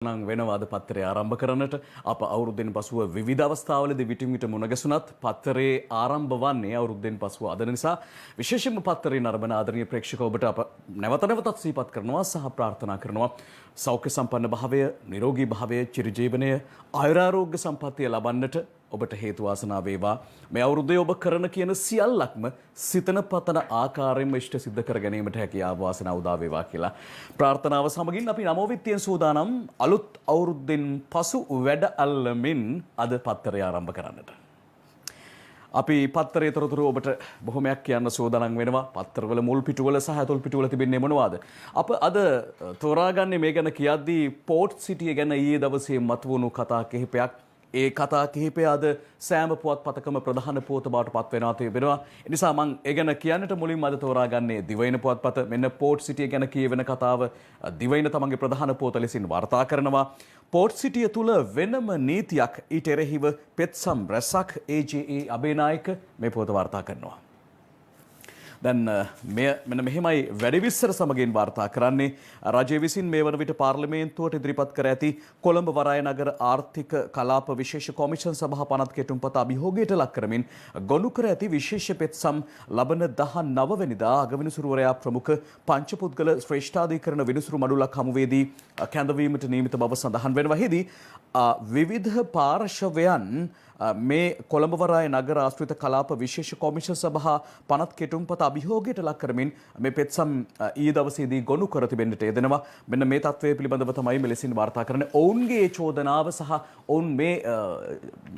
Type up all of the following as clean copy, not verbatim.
නම් වෙනවාද පත්තරය ආරම්භ කරන්නට අප අවුරුද්දෙන් පසුව විවිධ අවස්ථාවලදී විටින් විට මුණ ගැසුණත් පත්තරේ ආරම්භ වන්නේ අවුරුද්දෙන් පසුව අද නිසා විශේෂයෙන්ම පත්තරේ නරඹන ආදරණීය ප්‍රේක්ෂක ඔබට අප නැවත නැවතත් සිහිපත් කරනවා සහ ප්‍රාර්ථනා කරනවා සෞඛ්‍ය සම්පන්න භාවය නිරෝගී භාවය චිරජීවනය ආයුරාෝග්‍ය සම්පන්නිය ලබන්නට ඔබට හේතු වාසනා වේවා මේ අවුරුද්දේ ඔබ කරන කියන සියල්ලක්ම සිතන පතන ආකාරයෙන්ම ඉෂ්ට සිද්ධ කර ගැනීමට හැකියාව වාසනාව උදා වේවා කියලා ප්‍රාර්ථනාව සමගින් අපි නමෝවිත්තියෙන් සූදානම් අලුත් අවුරුද්දෙන් පසු වැඩ අල්ලමින් අද පත්තරය ආරම්භ කරන්නට අපි පත්තරයේ තොරතුරු ඔබට බොහොමයක් කියන්න සූදානම් වෙනවා පත්තරවල මුල් පිටුවල සහ ඇතුල් පිටුවල තිබෙන්නේ මොනවාද අප අද තෝරාගන්නේ මේ ගැන කියද්දී පෝට් සිටිය ගැන ඊයේ දවසේ මතුවුණු කතා කිහිපයක් ඒ කතා කිහිපය අද සෑම පුවත්පතකම ප්‍රධාන පුවත බවට පත් වෙනවා තිබෙනවා. ඒ නිසා මම ඒ ගැන කියන්නට මුලින්ම අද තෝරාගන්නේ දිවයින පුවත්පත. මෙන්න පෝට් සිටිය ගැන කියවෙන කතාව දිවයින තමන්ගේ ප්‍රධාන පුවත ලෙසින් වාර්තා කරනවා. පෝට් සිටිය තුල වෙනම නීතියක් ඊට එරෙහිව පෙත්සම් රැසක් AJA අබේනායක මේ පුවත වාර්තා කරනවා. දැන් මෙන්න මෙහෙමයි වැඩි විස්තර සමගින් වාර්තා කරන්නේ රජය විසින් මේ වන විට පාර්ලිමේන්තුවට ඉදිරිපත් කර ඇති කොළඹ වරාය නගර ආර්ථික කලාප විශේෂ කොමිෂන් සභා පනත් කෙටුම්පත අභියෝගයට ලක් කරමින් ගොනු කර ඇති විශේෂ පෙත්සම් ලබන 19 වෙනිදා අගවිනිසුරුවරයා ප්‍රමුඛ පංචපුද්ගල ශ්‍රේෂ්ඨාධිකරණ විනිසුරු මඩුලක් හමුවේදී කැඳවීමට නියමිත බව සඳහන් වෙනවා. එහිදී විවිධ පාර්ශවයන් මේ කොළඹ වරාය නගර ආශ්‍රිත කලාප විශේෂ කොමිෂන් සභා පනත් කෙටුම්පත අභියෝගයට ලක් කරමින් මේ පෙත්සම් ඊයේ දවසේදී ගොනු කර තිබෙන්නට යෙදෙනවා. මෙන්න මේ තත්ත්වය පිළිබඳව තමයි මෙලෙසින් වාර්තා කරන්නේ. ඔවුන්ගේ චෝදනාව සහ ඔවුන් මේ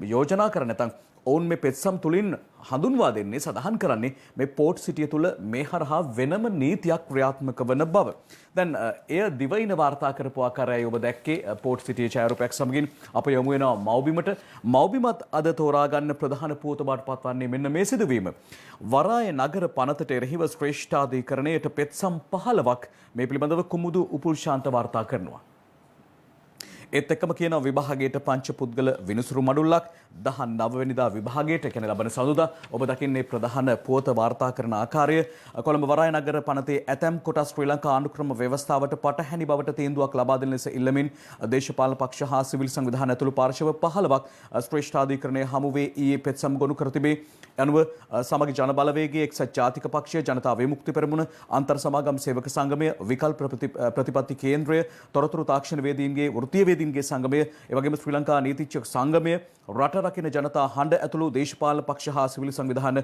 යෝජනා කර නැත්නම් ඔවුන් මේ පෙත්සම් තුලින් හඳුන්වා දෙන්නේ සඳහන් කරන්නේ මේ පෝට් සිටිය තුල මේ හරහා වෙනම නීතියක් ක්‍රියාත්මක වන බව. දැන් එය දිවයින වාර්තා කරපු ආකාරයයි ඔබ දැක්කේ පෝට් සිටිය ඡායාරූපයක් සමගින් අප යමු වෙනවා මව්බිමට. මව්බිමත් අද තෝරා ගන්න ප්‍රධාන පුවත බවට පත්වන්නේ මෙන්න මේ සිදුවීම. වරාය නගර පනතට එරෙහිව ශ්‍රේෂ්ඨාධිකරණයට පෙත්සම් 15ක් මේ පිළිබඳව කුමුදු උපුල්ශාන්ත වාර්තා කරනවා. ඒත් එක්කම කියන විභාගයට පංචපුද්ගල විනිසුරු මඩුල්ලක් 19 වෙනිදා විභාගයට කියන ලබන සඳුදා ඔබ දකින්නේ ප්‍රධාන පුවත වාර්තා කරන ආකාරය කොළඹ වරාය නගර පනතේ ඇතැම් කොටස් ශ්‍රී ලංකා ආණ්ඩුක්‍රම ව්‍යවස්ථාවට පටහැනි බවට තීන්දුවක් ලබා දෙන ලෙස ඉල්ලමින් දේශපාලන පක්ෂ හා සිවිල් සංවිධාන ඇතුළු පාර්ශව 15ක් ශ්‍රේෂ්ඨාධිකරණයේ හමුවේ ඊයේ පෙත්සම් ගොනු කර තිබේ. අනුව සමගි ජන බලවේගයේ එක්සත් ජාතික පක්ෂය ජනතා විමුක්ති පෙරමුණ අන්තර් සමාගම් සේවක සංගමය විකල්ප ප්‍රතිපත්ති කේන්ද්‍රය තොරතුරු තාක්ෂණ වේදීන්ගේ වෘත්තීය වේදීන්ගේ සංගමය එවැගේම ශ්‍රී ලංකා නීතිඥ සංගමය රට රකින ජනතා හඬ ඇතුළු දේශපාලන පක්ෂ හා සිවිල් සංවිධාන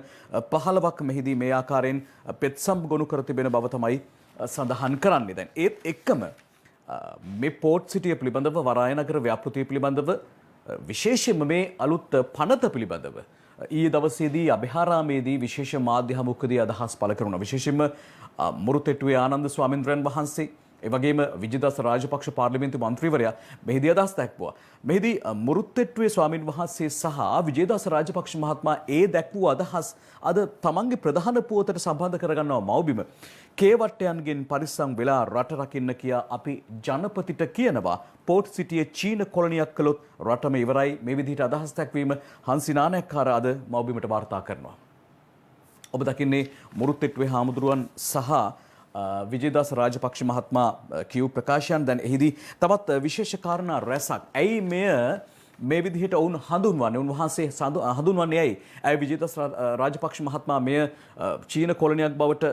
15ක් මෙහිදී මේ ආකාරයෙන් පෙත්සම් ගොනු කර තිබෙන බව තමයි සඳහන් කරන්නේ. දැන් ඒත් එක්කම මේ පෝට් සිටිය පිළිබඳව වරාය නගර ව්‍යාපෘතිය පිළිබඳව විශේෂයෙන්ම මේ අලුත් පනත පිළිබඳව ඊයේ දවසේදී අභිහාරාමේදී විශේෂ මාධ්‍ය හමුවකදී අදහස් පළ කරුණා. විශේෂයෙන්ම මුරුතෙට්ටුවේ ආනන්ද ස්වාමීන්ද්‍රයන් වහන්සේ එවැගේම විජේදාස රාජපක්ෂ පාර්ලිමේන්තු මන්ත්‍රීවරයා මෙහිදී අදහස් දැක්වුවා. මෙහිදී මුරුත්තෙට්ටුවේ ස්වාමින් වහන්සේ සහ විජේදාස රාජපක්ෂ මහත්මයා ඒ දැක්වූ අදහස් අද තමන්ගේ ප්‍රධාන පුවතට සම්බන්ධ කරගන්නවා මව්බිම. කේවට්ටයන්ගෙන් පරිස්සම් වෙලා රට රකින්න කියා අපි ජනපතිට කියනවා. පෝට් සිටියේ චීන කොලනියක් කළොත් රටම ඉවරයි. මේ විදිහට අදහස් දැක්වීම හංසි නානක්කාර අද මව්බිමට වාර්තා කරනවා. ඔබ දකින්නේ මුරුත්තෙට්ටුවේ හාමුදුරුවන් සහ විජේදාස රාජපක්ෂ මහත්මයා කියූ ප්‍රකාශයන්. දැන් එහිදී තවත් විශේෂ කාරණා රැසක්. ඇයි මේ විදිහට ඔවුන් හඳුන්වන්නේ? උන්වහන්සේ හඳුන්වන්නේ ඇයි? ඇයි විජේදාස රාජපක්ෂ මහත්මයා මෙය චීන කොලනියක් බවට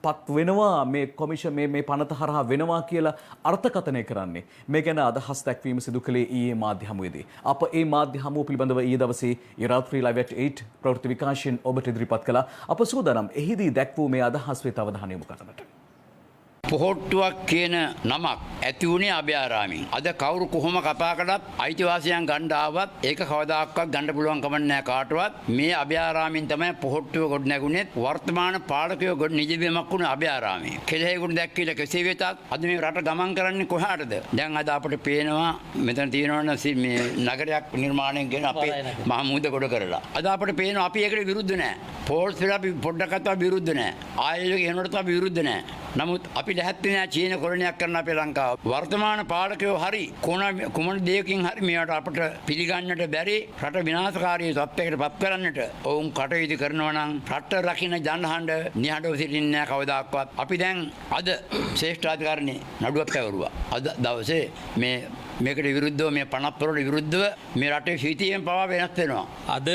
පත් වෙනවා මේ කොමිෂන් මේ පනත හරහා වෙනවා කියලා අර්ථකථනය කරන්නේ? මේ ගැන අදහස් දැක්වීම සිදු කළේ ඊයේ මාධ්‍ය හමුවේදී. අප ඒ මාධ්‍ය හමුව පිළිබඳව ඊයේ දවසේ රාත්‍රී ලයිව් at 8 ප්‍රවෘත්ති විකාශයෙන් ඔබට ඉදිරිපත් කළා. අප සූදානම් එහිදී දැක්වූ මේ අදහස් වෙත අවධානය යොමු කරන්නට. පොහොට්ටුවක් කියන නමක් ඇති වුණේ අභයාරාමයෙන්. අද කවුරු කොහොම කතා කළත් අයිතිවාසියන් ගන්න ආවත් ඒක කවදාකවත් ගන්න පුළුවන් කම නැහැ කාටවත්. මේ අභයාරාමයෙන් තමයි පොහොට්ටුව ගොඩ නැගුණේ. වර්තමාන පාලකයෝ ගොඩ නිජබිමක් වුණ අභයාරාමයේ. කෙලෙහිගුණ දැක්කීලා කෙසේ වෙතත් අද මේ රට ගමන් කරන්නේ කොහාටද? දැන් අද අපිට පේනවා මෙතන තියෙනවනේ මේ නගරයක් නිර්මාණය කරන අපේ මහමුද ගොඩ කරලා. අද අපිට පේනවා අපි ඒකට විරුද්ධ නැහැ. ෆෝර්ස් වල අපි පොඩ්ඩක්වත් විරුද්ධ නැහැ. ආයෙත් එනකොට අපි විරුද්ධ නැහැ. නමුත් අපි අපිට හැත්තේ නෑ චීන කොලනියක් කරන්න අපේ ලංකාව. වර්තමාන පාලකයෝ හරි කුමන දෙයකින් හරි මේවට අපට පිළිගන්නට බැරි රට විනාශකාරී තත්ත්වයකට පත් කරන්නට ඔවුන් කටයුතු කරනවා නම් රට රකින්න ජනහඬ නිහඬව සිටින්නේ නෑ කවදාක්වත්. අපි දැන් අද ශ්‍රේෂ්ඨාධිකාරිණී නඩුවක් පැවරුවා. අද දවසේ මේකට විරුද්ධව මේ 50 වලට විරුද්ධව මේ රටේ ශීතියෙන් පවා වෙනස් වෙනවා. අද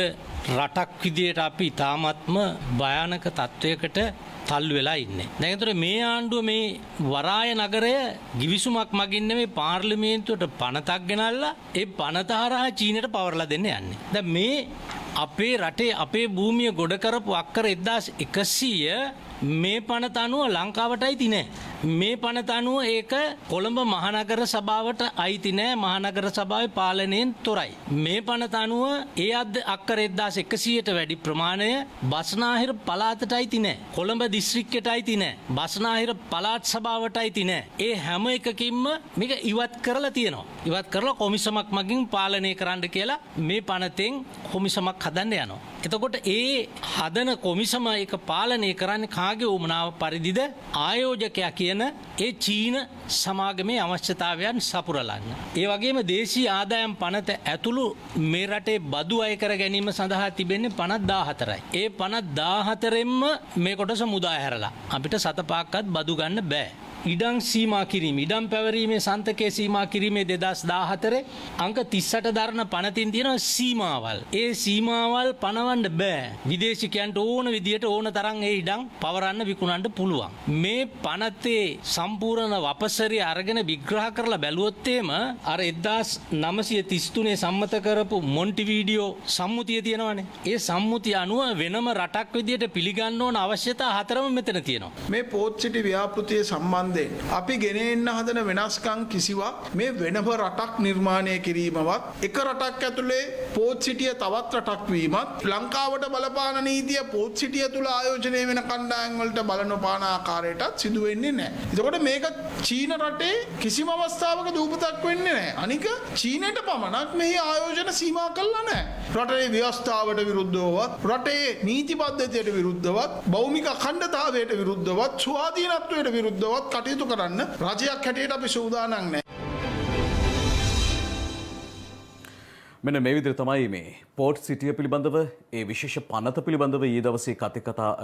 රටක් විදියට අපි ඉතාමත්ම භයානක තත්වයකට තල්ලු වෙලා ඉන්නේ. දැන් ඒතර මේ ආණ්ඩුව මේ වරාය නගරය ගිවිසුමක් මගින් නෙමෙයි පාර්ලිමේන්තුවට පනතක් ගෙනල්ලා ඒ පනත හරහා චීනයට පවරලා දෙන්න යන්නේ. දැන් මේ අපේ රටේ අපේ භූමිය ගොඩ කරපු අක්කර 1100 මේ පනත අනුව ලංකාවට අයිති නෑ. මේ පනත අනුව ඒක කොළඹ මහනගර සභාවට අයිති නෑ. මහනගර සභාවේ පාලනයෙන් තොරයි. මේ පනත අනුව ඒ අක්කර 1100ට වැඩි ප්‍රමාණය බස්නාහිර පළාතට අයිති නෑ. කොළඹ දිස්ත්‍රික්කයට අයිති නෑ. බස්නාහිර පළාත් සභාවට අයිති නෑ. ඒ හැම එකකින්ම මේක ඉවත් කරලා තියෙනවා. ඉවත් කරලා කොමිසමක් මගින් පාලනය කරන්න කියලා මේ පනතෙන් කොමිසමක් හදන්න යනවා. එතකොට ඒ හදන කොමිසම එක පාලනය කරන්නේ කාගේ උමනාව පරිදිද? ආයෝජකයා කියන ඒ චීන සමාගමේ අවශ්‍යතාවයන් සපුරලන්න. ඒ වගේම දේශීය ආදායම් පනත ඇතුළු මේ රටේ බදු අය කර ගැනීම සඳහා තිබෙන්නේ 54යි. ඒ 54ෙන්ම මේ කොටස මුදා හැරලා අපිට සතපාක්වත් බදු ගන්න බෑ. ඉඩම් සීමා කිරීම ඉඩම් පැවරීමේ සන්තකයේ සීමා කිරීමේ 2014 අංක 38 දරන පනතින් තියෙනවා සීමාවල්. ඒ සීමාවල් පනවන්න බෑ. විදේශිකයන්ට ඕන විදියට ඕන තරම් ඒ ඉඩම් පවරන්න විකුණන්න පුළුවන්. මේ පනතේ සම්පූර්ණ වපසරිය අරගෙන විග්‍රහ කරලා බැලුවොත් එම අර 1933 සම්මත කරපු මොන්ටිවීඩියෝ සම්මුතිය තියෙනවානේ. ඒ සම්මුතිය අනුව වෙනම රටක් විදියට පිළිගන්න ඕන අවශ්‍යතා හතරම මෙතන තියෙනවා. මේ පෝට් සිටි ව්‍යාපෘතිය සම්බන්ධ අපි ගෙන එන්න හදන වෙනස්කම් කිසිවක් මේ වෙනම රටක් නිර්මාණය කිරීමවත් එක රටක් ඇතුලේ පෝට් සිටිය තවත් රටක් වීමත් ලංකාවට බලපාන නීතිය පෝට් සිටිය තුල ආයෝජනය වෙන කණ්ඩායම් වලට බලනපාන ආකාරයටත් සිදු වෙන්නේ නැහැ. ඒකෝට මේක චීන රටේ කිසිම අවස්ථාවක දූපතක් වෙන්නේ නැහැ. අනික චීනයට පමණක් මෙහි ආයෝජන සීමා කළා නැහැ. රටේ ව්‍යවස්ථාවට විරුද්ධවවත් රටේ නීති පද්ධතියට විරුද්ධවත් භෞමික අඛණ්ඩතාවයට විරුද්ධවත් ස්වාධීනත්වයට විරුද්ධවත් කටයුතු කරන්න රජයක් හැටියට අපි සූදානම් නැහැ. මෙන්න මේ විදිහට තමයි මේ පෝට් සිටිය පිළිබඳව ඒ විශේෂ පනත පිළිබඳව ඊ දවසේ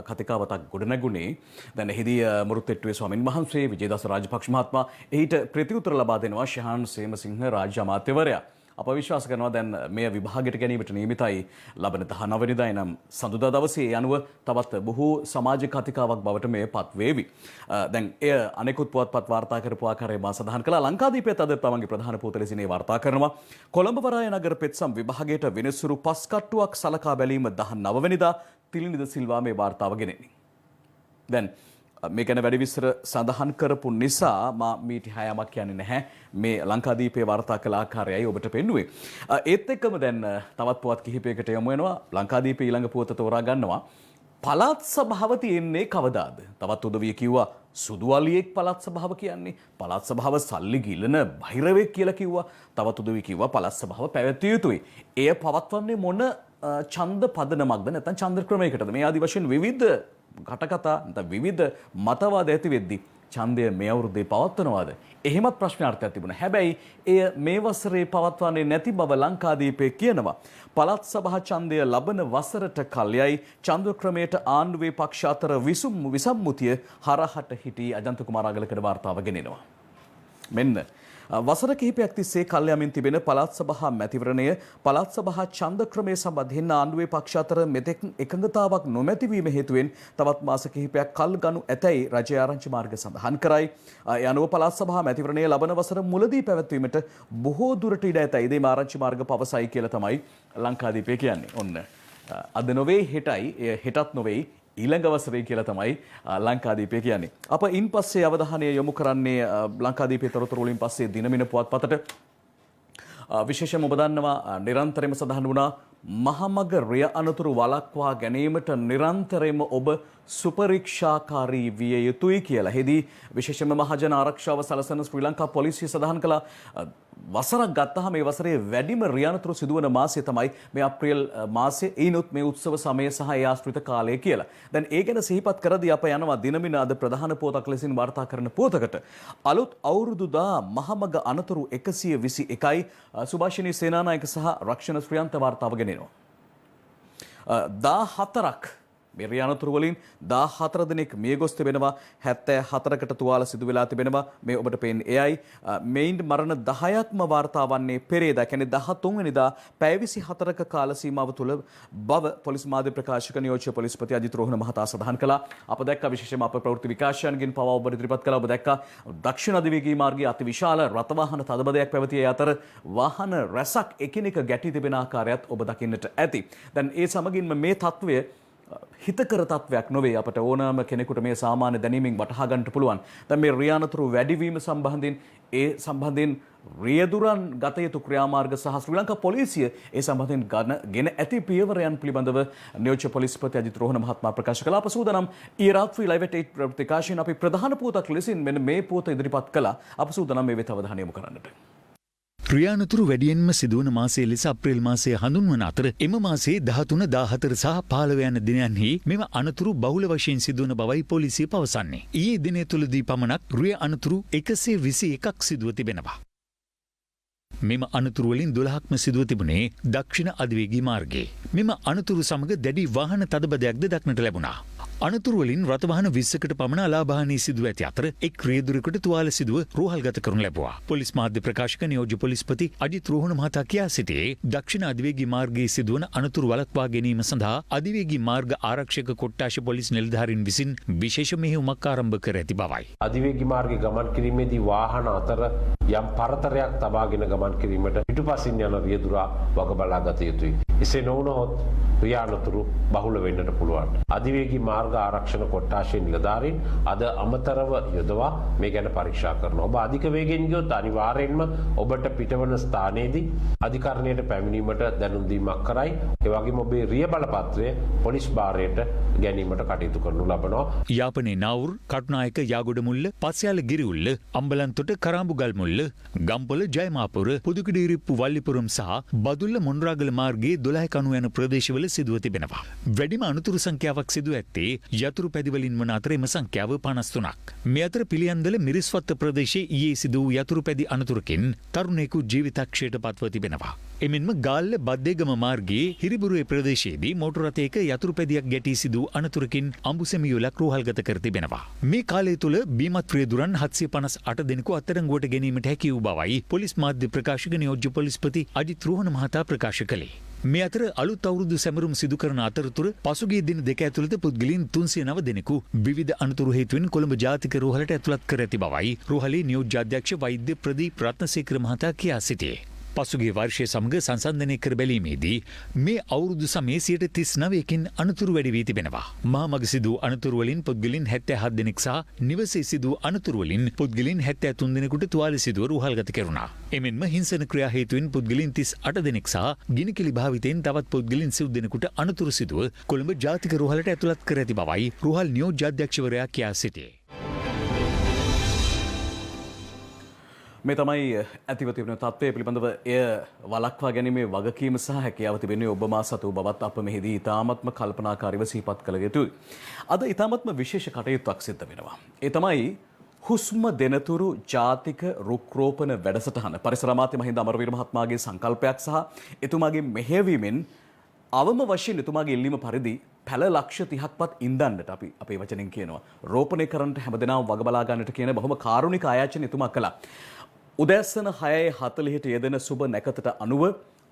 කතිකාවතක් ගොඩනැගුණේ. දැන් එහිදී මුරුත්තෙට්ටුවේ ස්වාමින් වහන්සේ විජේදාස රාජපක්ෂ මහත්මයා එහිට ප්‍රතිඋත්තර ලබා දෙනවා ශහාන් සේමසිංහ රාජ්‍ය අමාත්‍යවරයා. අප විශ්වාස කරනවා දැන් මේ විභාගයට ගැනීමට නියමිතයි ලබන 19 වෙනිදා එනම් සඳුදා දවසේ අනුව තවත් බොහෝ සමාජ කතිකාවක් බවට මේ පත් වේවි. දැන් එය අනෙකුත් පුවත්පත් වාර්තා කරපු ආකාරය මා සඳහන් කළා. ලංකාදීපයත් අද තමන්ගේ ප්‍රධාන පුවත ලෙසින් වාර්තා කරනවා. කොළඹ වරාය නගර පෙත්සම් විභාගයට වෙනස්වරු පස් කට්ටුවක් සලකා බැලීම 19 වෙනිදා තිලිනිද සිල්වා මේ වාර්තාව ගෙනෙන්නේ. දැන් මේ ගැන වැඩි විස්තර සඳහන් කරපු නිසා මා මීට හයමක් කියන්නේ නැහැ. මේ ලංකාදීපේ වාර්තා කළ ආකාරයයි ඔබට පෙන්නුවේ. ඒත් එක්කම දැන් තවත් පුවත් කිහිපයකට යමු වෙනවා. ලංකාදීපේ ඊළඟ පුවත තෝරා ගන්නවා. පළාත් සභාව තියෙන්නේ කවදාද? තවත් උදවිය කිව්වා සුදුවලියෙක් පළාත් සභාව කියන්නේ. පළාත් සභාව සල්ලි ගිලන බහිරවෙක් කියලා කිව්වා. තවත් උදවිය කිව්වා පළාත් සභාව පැවැත්විය යුතුයි. එය පවත්වන්නේ මොන ඡන්ද පදනමක්ද නැත්නම් ඡන්ද ක්‍රමයකටද? මේ ආදි වශයෙන් විවිධ කටකතා නැත්නම් විවිධ මතවාද ඇති වෙද්දී ඡන්දය මේ අවුරුද්දේ පවත්වනවාද? එහෙමත් ප්‍රශ්නාර්ථයක් තිබුණා. හැබැයි එය මේ වසරේ පවත්වන්නේ නැති බව ලංකාදීපේ කියනවා. පළාත් සභා ඡන්දය ලබන වසරට කල්යයි ඡන්ද ක්‍රමයට ආණ්ඩුවේ පක්ෂ අතර විසම්මුතිය හරහට හිටි අජන්ත කුමාරාගලකඩ වාර්තාව ගෙනෙනවා. මෙන්න වසර කිහිපයක් තිස්සේ කල් යමින් තිබෙන පළාත් සභා මැතිවරණය පළාත් සභා ඡන්ද ක්‍රමය සම්බන්ධයෙන් ආණ්ඩුවේ පක්ෂ අතර මෙතෙක් එකඟතාවක් නොමැතිවීම හේතුවෙන් තවත් මාස කිහිපයක් කල් ගනු ඇතැයි රජය ආරංචි මාර්ග සඳහන් කරයි. ඒ අනුව පළාත් සභා මැතිවරණය ලබන වසර මුලදී පැවැත්වීමට බොහෝ දුරට ඉඩ ඇතැයි දේ ආරංචි මාර්ග පවසයි කියලා තමයි ලංකාදීපේ කියන්නේ. ඔන්න අද නොවේ හෙටයි, එය හෙටත් නොවේයි ඊළඟ වසරේ කියලා තමයි ලංකාදීපේ කියන්නේ. අප ඉන් පස්සේ අවධානය යොමු කරන්නේ ලංකාදීපේ තොරතුරු වලින් පස්සේ දිනමින පුවත්පතට. විශේෂයෙන්ම ඔබ දන්නවා නිරන්තරයෙන්ම සඳහන් වුණා මහමග රිය අනතුරු වළක්වා ගැනීමට නිරන්තරයෙන්ම ඔබ සුපරීක්ෂාකාරී විය යුතුයි කියලා. එහිදී විශේෂයෙන්ම මහජන ආරක්ෂාව සලසන ශ්‍රී ලංකා පොලිසිය සඳහන් කළා වසරක් ගත්තහම මේ වසරේ වැඩිම රියනතුරු සිදුවන මාසය තමයි මේ අප්‍රේල් මාසය. ඊනොත් මේ උත්සව සමය සහ ඒ ආශ්‍රිත කාලය කියලා. දැන් ඒ ගැන සිහිපත් කරදී අප යනවා දිනමින අද ප්‍රධාන පුවතක් ලෙසින් වාර්තා කරන පුවතකට. අලුත් අවුරුදුදා මහමග අනතුරු 121යි සුභාෂිනී සේනානායක සහ රක්ෂණ ශ්‍රියන්ත වාර්තාව ගෙනෙනවා. 14ක් මේ රියනතුරු වලින් 14 දෙනෙක් මිය ගොස් තිබෙනවා. 74කට තුවාල සිදු වෙලා තිබෙනවා. මේ ඔබට පේන්නේ එයයි. මේන් මරණ 10ක්ම වාර්තා වන්නේ පෙරේදා. කියන්නේ 13 වෙනිදා පැය 24ක කාල සීමාව තුළ බව පොලිස් මාධ්‍ය ප්‍රකාශක නියෝජ්‍ය පොලිස්පති අජිත් රෝහණ මහතා සඳහන් කළා. අප දැක්කා විශේෂයෙන්ම අප ප්‍රවෘත්ති විකාශයන්ගෙන් පවා ඔබට ඉදිරිපත් කළා. ඔබ දැක්කා දක්ෂිණ අධිවේගී මාර්ගයේ අතිවිශාල රථ වාහන තදබදයක් පැවතිය අතර වාහන රැසක් එකිනෙක ගැටී තිබෙන ආකාරයත් ඔබ දකින්නට ඇති. දැන් ඒ සමගින්ම මේ තත්ත්වය හිතකර තත්වයක් නොවේ. අපට ඕනෑම කෙනෙකුට මේ සාමාන්‍ය දැනීමෙන් වටහා ගන්නට පුළුවන්. දැන් මේ රියනතුරු වැඩිවීම සම්බන්ධයෙන් රියදුරන් ගත යුතු ක්‍රියාමාර්ග සහ ශ්‍රී ලංකා පොලිසිය ඒ සම්බන්ධයෙන් ගෙන ඇති පියවරයන් පිළිබඳව නියෝජ්‍ය පොලිස්පති අජිත් රෝහණ මහත්මයා ප්‍රකාශ කළා. අප සූදානම් ඊ රාත්‍රී ලයිව් එට් ප්‍රතිකාශයෙන් අපි ප්‍රධාන පුවතක් ලෙසින් මෙන්න මේ පුවත ඉදිරිපත් කළා. අප සූදානම් මේ වෙත අවධානය යොමු කරන්නට. රියානතුරු වැඩියෙන්ම සිදුවන මාසයේ ලෙස අප්‍රේල් මාසය හඳුන්වන අතර එම මාසයේ 13, 14 සහ 15 යන දිනයන්හි මෙම අනතුරු බහුල වශයෙන් සිදුවන බවයි පොලිසිය පවසන්නේ. ඊයේ දිනය තුලදී පමණක් රිය අනතුරු 121ක් සිදුව තිබෙනවා. මෙම අනතුරු වලින් 12ක්ම සිදුව තිබුණේ දක්ෂිණ අධිවේගී මාර්ගයේ. මෙම අනතුරු සමග දැඩි වාහන තදබදයක්ද දක්නට ලැබුණා. අනතුරු වලින් රථවාහන 20කට පමණ අලාභහානී සිදුව ඇති අතර එක් රියදුරෙකුට තුවාල සිදුව රෝහල්ගත කරනු ලැබුවා. පොලිස් මාධ්‍ය ප්‍රකාශක නියෝජ්‍ය පොලිස්පති අජිත් රෝහණ මහතා කියා සිටියේ දක්ෂිණ අධිවේගී මාර්ගයේ සිදුවන අනතුරු වළක්වා ගැනීම සඳහා අධිවේගී මාර්ග ආරක්ෂක කොට්ටාශ පොලිස් නිලධාරීන් විසින් විශේෂ මෙහෙයුමක් ආරම්භ කර ඇති බවයි. අධිවේගී මාර්ගයේ ගමන් කිරීමේදී වාහන අතර යම් පරතරයක් තබාගෙන ගමන් කිරීමට පිටුපසින් යන රියදුරා වග බලා ගත යුතුයි. එසේ නොවුනොත් රියානතුරු බහුල වෙන්නට පුළුවන්. අධිවේගී මාර්ග ආරක්ෂණ කොට්ටාශයේ නිලධාරීන් අද අමතරව යොදවා මේ ගැන පරීක්ෂා කරනවා. ඔබ අධික වේගෙන් ගියොත් අනිවාර්යෙන්ම ඔබට පිටවන ස්ථානයේදී අධිකරණයට පැමිණීමට දැනුම් දීමක් කරයි. ඒ වගේම ඔබේ රිය බලපත්‍රය පොලිස් භාරයට ගැනීමට කටයුතු කරනු ලබනවා. යාපනයේ නාවුර්, කටුනායක යාගොඩමුල්ල, පස්යාල ගිරිඋල්ල, අම්බලන්තොට කරාඹුගල්මුල්ල, ගම්පොළ ජයමාපුර, පුදුකුඩිරිප්පු වල්ලිපුරම් සහ බදුල්ල මොණරාගල මාර්ගයේ 12 කණු යන ප්‍රදේශවල සිදුව තිබෙනවා. වැඩිම අනතුරු සංඛ්‍යාවක් සිදුව ඇත්තේ යතුරු පැදිවලින් වන අතර එම සංඛ්‍යාව 53ක්. මේ අතර පිළියන්දල මිරිස්වත්ත ප්‍රදේශයේ ඊයේ සිදු වූ යතුරු පැදි අනතුරකින් තරුණයෙකු ජීවිතක්ෂයට පත්ව තිබෙනවා. එමෙන්ම ගාල්ල බද්දේගම මාර්ගයේ හිරිබුරුවේ ප්‍රදේශයේදී මෝටර රථයක යතුරු පැදියක් ගැටී සිදු අනතුරකින් අඹුසැමියුලක් රෝහල්ගත කර තිබෙනවා. මේ කාලය තුළ බීමත් රියදුරන් 758 දෙනෙකු අත්අඩංගුවට ගැනීමට හැකි වූ බවයි පොලිස් මාධ්‍ය ප්‍රකාශක නියෝජ්‍ය පොලිස්පති අජිත් රෝහණ මහතා ප්‍රකාශ කළේ. මේ අතර අලුත් අවුරුදු සැමරුම් සිදු කරන අතරතුර පසුගිය දින දෙක ඇතුළත පුද්ගලයන් 309 දෙනෙකු විවිධ අනතුරු හේතුවෙන් කොළඹ ජාතික රෝහලට ඇතුළත් කර ඇති බවයි රෝහලේ නියෝජ්‍ය අධ්‍යක්ෂ වෛද්‍ය ප්‍රදීප් රත්නසේකර මහතා කියා සිටියේ. පසුගිය වර්ෂය සමග සංසන්දනය කර බැලීමේදී මේ අවුරුදු සමයේ 39කින් අනතුරු වැඩි වී තිබෙනවා. මහමග සිදු අනතුරු වලින් පුද්ගලයන් 77 දෙනෙක් සහ නිවසේ සිදු අනතුරු වලින් පුද්ගලයන් 73 දෙනෙකුට තුවාල සිදුව රෝහල්ගත කෙරුණා. එමෙන්ම හිංසන ක්‍රියා හේතුවෙන් පුද්ගලයන් 38 දෙනෙක් සහ ගිනිකිලි භාවිතයෙන් තවත් පුද්ගලයන් 90 දෙනෙකුට අනතුරු සිදුව කොළඹ ජාතික රෝහලට ඇතුළත් කර ඇති බවයි රෝහල් නියෝජ්‍ය අධ්‍යක්ෂවරයා කියා සිටියේ. මේ තමයි ඇතිව තිබෙන තත්ත්වය පිළිබඳව එය වළක්වා ගැනීමේ වගකීම සහ හැකියාව තිබෙන්නේ ඔබ මා සතු බවත් අප මෙහිදී ඉතාමත්ම කල්පනාකාරීව සිහිපත් කළ යුතුයි. අද ඉතාමත්ම විශේෂ කටයුත්තක් සිද්ධ වෙනවා. ඒ තමයි හුස්ම දෙනතුරු ජාතික රුක් රෝපණ වැඩසටහන. පරිසර අමාත්‍ය මහින්ද අමරවීර මහත්මයාගේ සංකල්පයක් සහ එතුමාගේ මෙහෙයවීමෙන් අවම වශයෙන් එතුමාගේ ඉල්ලීම පරිදි පැල ලක්ෂ 30ක්වත් ඉන්දන්නට අපි අපේ වචනෙන් කියනවා. රෝපණය කරන්නට හැමදෙනාම වග බලා ගන්නට කියන බොහොම කාරුණික ආයාචන එතුමා කළා. උදෑසන 6:40ට යෙදෙන සුබ නැකතට අනුව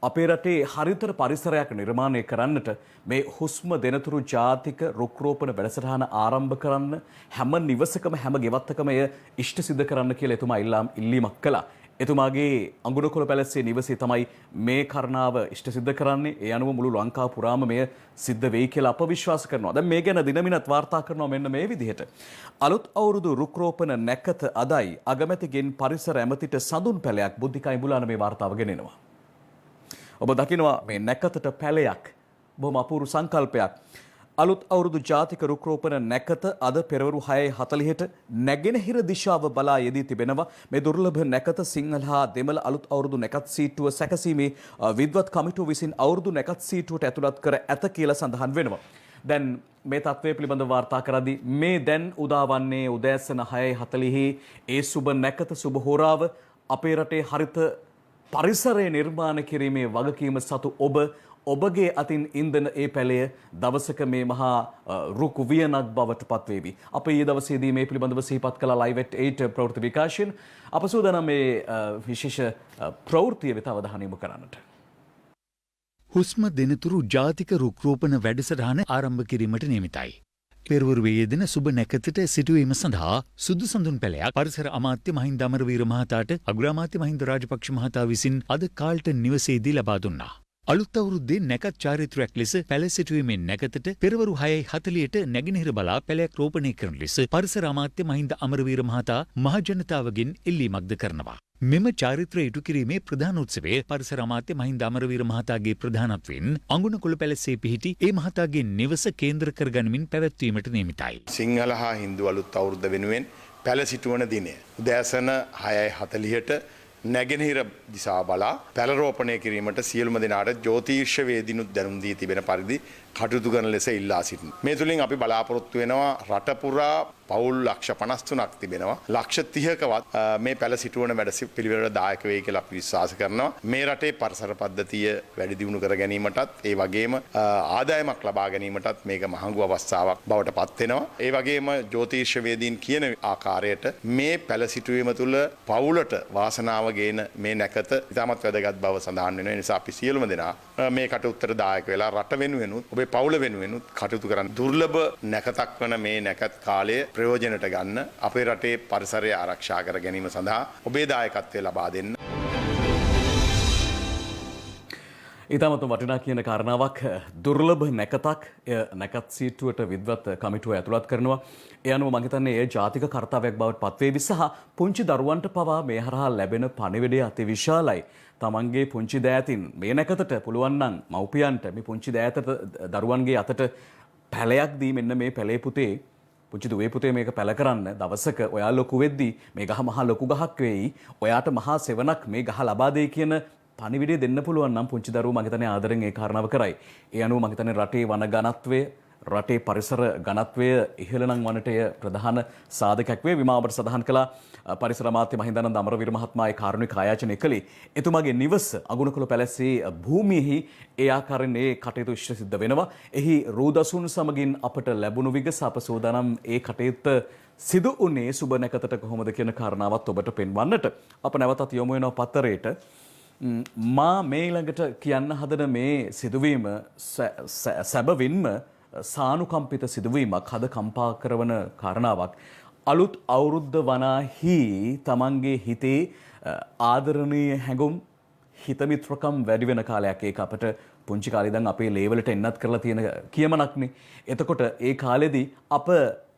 අපේ රටේ හරිතර පරිසරයක් නිර්මාණය කරන්නට මේ හුස්ම දෙනතුරු ජාතික රුක් රෝපණ වැඩසටහන ආරම්භ කරන්න හැම නිවසකම හැම ගෙවත්තකම එය ඉෂ්ට සිද්ධ කරන්න කියලා එතුමා ඉල්ලීමක් කළා. එතුමාගේ අඟුණකොළ පැලස්සේ නිවසේ තමයි මේ කරණාව ඉෂ්ට සිද්ධ කරන්නේ. ඒ අනුව මුළු ලංකාව පුරාම මෙය සිද්ධ වෙයි කියලා අප විශ්වාස කරනවා. දැන් මේ ගැන දිනමිනත් වාර්තා කරනවා මෙන්න මේ විදිහට. අලුත් අවුරුදු රුක් රෝපණ නැකත අදයි අගමැතිගෙන් පරිසර ඇමතිට සඳුන් පැලයක් බුද්ධිකා ඉඹුලාන මේ වාර්තාව ගෙනෙනවා. ඔබ දකිනවා මේ නැකතට පැලයක් බොහොම අපූර්ව සංකල්පයක්. අලුත් අවුරුදු ජාතික රුක් රෝපණ නැකත අද පෙරවරු 6:40ට නැගෙනහිර දිශාව බලා යෙදී තිබෙනවා. මේ දුර්ලභ නැකත සිංහල හා දෙමළ අලුත් අවුරුදු නැකත් සීට්ටුව සැකසීමේ විද්වත් කමිටුව විසින් අවුරුදු නැකත් සීට්ටුවට ඇතුළත් කර ඇත කියලා සඳහන් වෙනවා. දැන් මේ තත්ත්වය පිළිබඳව වාර්තා කරද්දී මේ දැන් උදාවන්නේ උදෑසන 6:40 ඒ සුබ නැකත සුබ හෝරාව අපේ රටේ හරිත පරිසරය නිර්මාණය කිරීමේ වගකීම සතු ඔබගේ අතින් ඉන්දන ඒ පැළය දවසක මේ මහා රුක් වියනක් බවට පත්වේවි. අප ඊයේ දවසේදී මේ පිළිබඳව සිහිපත් කළ Live at 8 ප්‍රවෘත්ති විකාශයෙන් අප සූදානම් මේ විශේෂ ප්‍රවෘත්තිය වෙත අවධානය යොමු කරන්නට. හුස්ම දෙනතුරු ජාතික රුක්රෝපණ වැඩසටහන ආරම්භ කිරීමට නියමිතයි. පෙරවරුවේ යෙදෙන සුබ නැකතට සිටුවීම සඳහා සුදු සඳුන් පැළයක් පරිසර අමාත්‍ය මහින්ද අමරවීර මහතාට අග්‍රාමාත්‍ය මහින්ද රාජපක්ෂ මහතා විසින් අද කාල්ටන් නිවසේදී ලබා දුන්නා. අලුත් අවුරුද්දේ නැකත් චාරිත්‍රයක් ලෙස පැළ සිටුවීමේ නැකතට පෙරවරු 6:40ට නැගෙනහිර බලා පැළයක් රෝපණය කරන ලෙස පරිසර අමාත්‍ය මහින්ද අමරවීර මහතා මහජනතාවගෙන් ඉල්ලීමක්ද කරනවා. මෙම චාරිත්‍රය ඉටු කිරීමේ ප්‍රධාන උත්සවය පරිසර අමාත්‍ය මහින්ද අමරවීර මහතාගේ ප්‍රධානත්වයෙන් අඟුණකොළ පැලසේ පිහිටි ඒ මහතාගේ නිවස කේන්ද්‍ර කරගනිමින් පැවැත්වීමට නියමිතයි. සිංහල හා හින්දු අලුත් අවුරුද්ද වෙනුවෙන් පැළ සිටුවන දිනය උදෑසන 6:40ට නැගෙනහිර දිසා බලා පැළ රෝපණය කිරීමට සියලුම දෙනාට ජ්‍යොතිෂ වේදිනුත් දැනුම් දී තිබෙන පරිදි කටයුතු කරන ලෙස ඉල්ලා සිටිනවා. මේ තුලින් අපි බලාපොරොත්තු වෙනවා රට පුරා පවුල් ලක්ෂ 53ක් තිබෙනවා. ලක්ෂ 30කවත් මේ පැළ සිටුවන වැඩපිළිවෙලට දායක වෙයි කියලා අපි විශ්වාස කරනවා. මේ රටේ පරිසර පද්ධතිය වැඩි දියුණු කර ගැනීමටත් ඒ වගේම ආදායමක් ලබා ගැනීමටත් මේක මහඟු අවස්ථාවක් බවට පත් වෙනවා. ඒ වගේම ජ්‍යොතිෂ වේදීන් කියන ආකාරයට මේ පැළ සිටුවීම තුළ පවුලට වාසනාව ගේන මේ නැකත ඉතාමත් වැදගත් බව සඳහන් වෙනවා. ඒ නිසා අපි සියලුම දෙනා මේ කටයුත්තට දායක වෙලා රට වෙනුවෙනුත් ඔබේ පවුල වෙනුවෙනුත් කටයුතු කරන්න. දුර්ලභ නැකතක් වන මේ නැකත් කාලය ප්‍රයෝජනට ගන්න අපේ රටේ පරිසරය ආරක්ෂා කර ගැනීම සඳහා ඔබේ දායකත්වය ලබා දෙන්න. ඉතාමත් වටිනා කියන කාරණාවක් දුර්ලභ නැකතක් නැකත් සීට්ටුවට විද්වත් කමිටුව ඇතුළත් කරනවා. ඒ අනුව මම හිතන්නේ ඒ ජාතික කර්තව්‍යයක් බවට පත්වේවි සහ පුංචි දරුවන්ට පවා මේ හරහා ලැබෙන පණිවිඩය අති විශාලයි. තමන්ගේ පුංචි දෑතින් මේ නැකතට පුළුවන් නම් මව්පියන්ට මේ පුංචි දෑතට දරුවන්ගේ අතට පැලයක් දී මෙන්න මේ පැලේ පුතේ පුංචි දුවේ පුතේ මේක පැල කරන්න දවසක ඔයා ලොකු වෙද්දී මේ ගහ මහා ලොකු ගහක් වෙයි. ඔයාට මහා සෙවණක් මේ ගහ ලබා දෙයි කියන පණිවිඩය දෙන්න පුළුවන් නම් පුංචි දරුවෝ මම හිතන්නේ ආදරෙන් ඒ කාරණාව කරයි. ඒ අනුව මම හිතන්නේ රටේ වන ඝනත්වය රටේ පරිසර ඝනත්වය ඉහළ නම් වනට ප්‍රධාන සාධකයක් වේ. විමාවට සඳහන් කළා පරිසර අමාත්‍ය මහින්දානන්ද අමරවීර මහත්මයා ඒ කාරුණික ආයාචනය කළේ එතුමාගේ නිවස අගුණකොළ පැලසේ භූමියෙහි ඒ ආකාරයෙන් ඒ කටයුතු ඉෂ්ට සිද්ධ වෙනවා. එහි රූදසුන් සමගින් අපට ලැබුණු විගස අප සෝදානම් ඒ කටයුත්ත සිදු වුණේ සුබ නැකතට කොහොමද කියන කාරණාවත් ඔබට පෙන්වන්නට. අප නැවතත් යොමු වෙනවා පත්තරේට. මා මේ ළඟට කියන්න හදන මේ සිදුවීම සැබවින්ම සානුකම්පිත සිදුවීමක් හද කම්පා කරවන කාරණාවක්. අලුත් අවුරුද්ද වනාහි තමන්ගේ හිතේ ආදරණීය හැඟුම් හිතමිත්‍රකම් වැඩි වෙන කාලයක්. ඒක අපට පුංචි කාලේ ඉඳන් අපේ ලේවලට එන්නත් කරලා තියෙන කියමනක්නේ. එතකොට ඒ කාලෙදී අප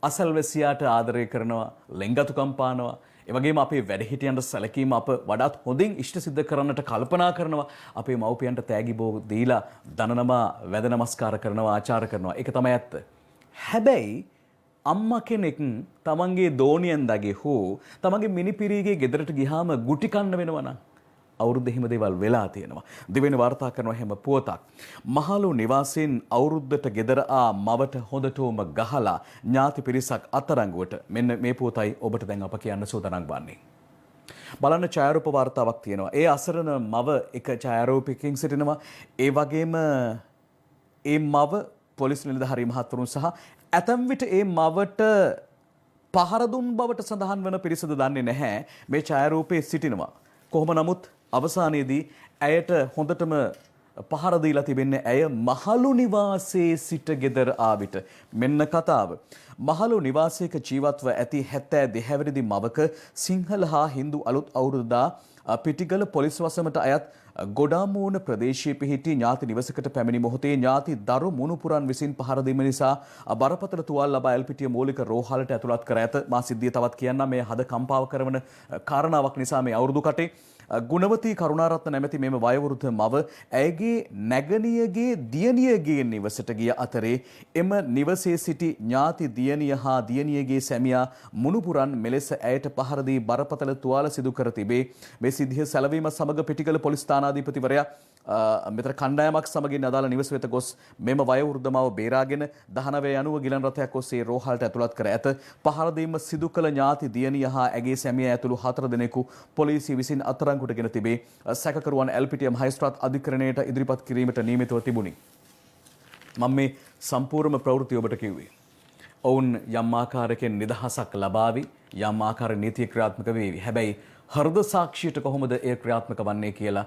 අසල්වැසියාට ආදරය කරනවා, ලෙන්ගතුකම් පානවා. ඒ වගේම අපේ වැඩහිටියන්ට සැලකීම අප වඩාත් හොඳින් ඉෂ්ට සිද්ධ කරන්නට කල්පනා කරනවා. අපේ මව්පියන්ට තෑගි බෝ දීලා දනනමා වැද නමස්කාර කරනවා, ආචාර කරනවා. ඒක තමයි ඇත්ත. හැබැයි අම්මා කෙනෙක් තමන්ගේ දෝනියෙන්දගේ හෝ තමන්ගේ මිනිපිරිගේ ගෙදරට ගියාම ගුටි කන්න වෙනවා නම් අවුරුද්ද හිම දේවල් වෙලා තියෙනවා. දෙවෙනි වාර්තා කරනවා හැම පුවතක්. මහලු නිවාසයෙන් අවුරුද්දට ගෙදර මවට හොඳටම ගහලා ඥාති පිරිසක් අතරංගුවට මෙන්න මේ පුවතයි ඔබට දැන් අප කියන්න සූදානම් වන්නේ. බලන්න ඡායාරූප වාර්තාවක් තියෙනවා. ඒ අසරණ මව එක ඡායාරූපකකින් සිටිනවා. ඒ වගේම ඒ මව පොලිස් නිලධාරී මහත්වරුන් සහ ඇතැම් විට ඒ මවට පහර දුන් බවට සඳහන් වන පිරිසද දන්නේ නැහැ. මේ ඡායාරූපයේ සිටිනවා. කොහොම නමුත් අවසානයේදී ඇයට හොඳටම පහර දීලා තිබෙන්නේ ඇය මහලු නිවාසයේ සිට ගෙදර ආවිට. මෙන්න කතාව. මහලු නිවාසයක ජීවත්ව ඇති 72 හැවිරිදි මවක සිංහල හා හින්දු අලුත් අවුරුද්දා පිටිගල පොලිස් වසමට අයත් ගොඩාමූණ ප්‍රදේශයේ පිහිටි ඥාති නිවසකට පැමිණි මොහොතේ ඥාති දරු මුණුපුරන් විසින් පහර දීම නිසා බරපතල තුවාල ලබා එල්පිටිය මූලික රෝහලට ඇතුළත් කර ඇත. මා සිද්ධිය තවත් කියන්නම් මේ හද කම්පාව කරන කාරණාවක් නිසා මේ අවුරුදු කටේ ගුණවතී කරුණාරත්න නැමැති මෙම වයෝවෘද්ධ මව ඇයගේ නැගණියගේ දියණියගේ නිවසට ගිය අතරේ එම නිවසේ සිටි ඥාති දියණිය හා දියණියගේ සැමියා මුණුපුරන් මෙලෙස ඇයට පහර දී බරපතල තුවාල සිදු කර තිබේ. මේ සිද්ධිය සැලවීම සමග පිටිකල පොලිස් ස්ථානාධිපතිවරයා මෙතන කණ්ඩායමක් සමගින් අදාළ නිවස වෙත ගොස් මෙම වයෝවෘද්ධ මව බේරාගෙන 1990 ගිලන් රථයක් ඔස්සේ රෝහලට ඇතුළත් කර ඇත. පහර දීම සිදු කළ ඥාති දියණිය හා ඇගේ සැමියා ඇතුළු 4 දෙනෙකු පොලිසිය විසින් අත්අඩංගුවටගෙන තිබේ. සැකකරුවන් එල්පිටිය මහේස්ත්‍රාත් අධිකරණයට ඉදිරිපත් කිරීමට නියමිතව තිබුණි. මම මේ සම්පූර්ණ ප්‍රවෘත්ති ඔබට කිව්වේ. ඔවුන් යම් ආකාරයකින් නිදහසක් ලබාවි, යම් ආකාර නීතිය ක්‍රියාත්මක වේවි. හැබැයි හෘද සාක්ෂියට කොහොමද ඒ ක්‍රියාත්මක වන්නේ කියලා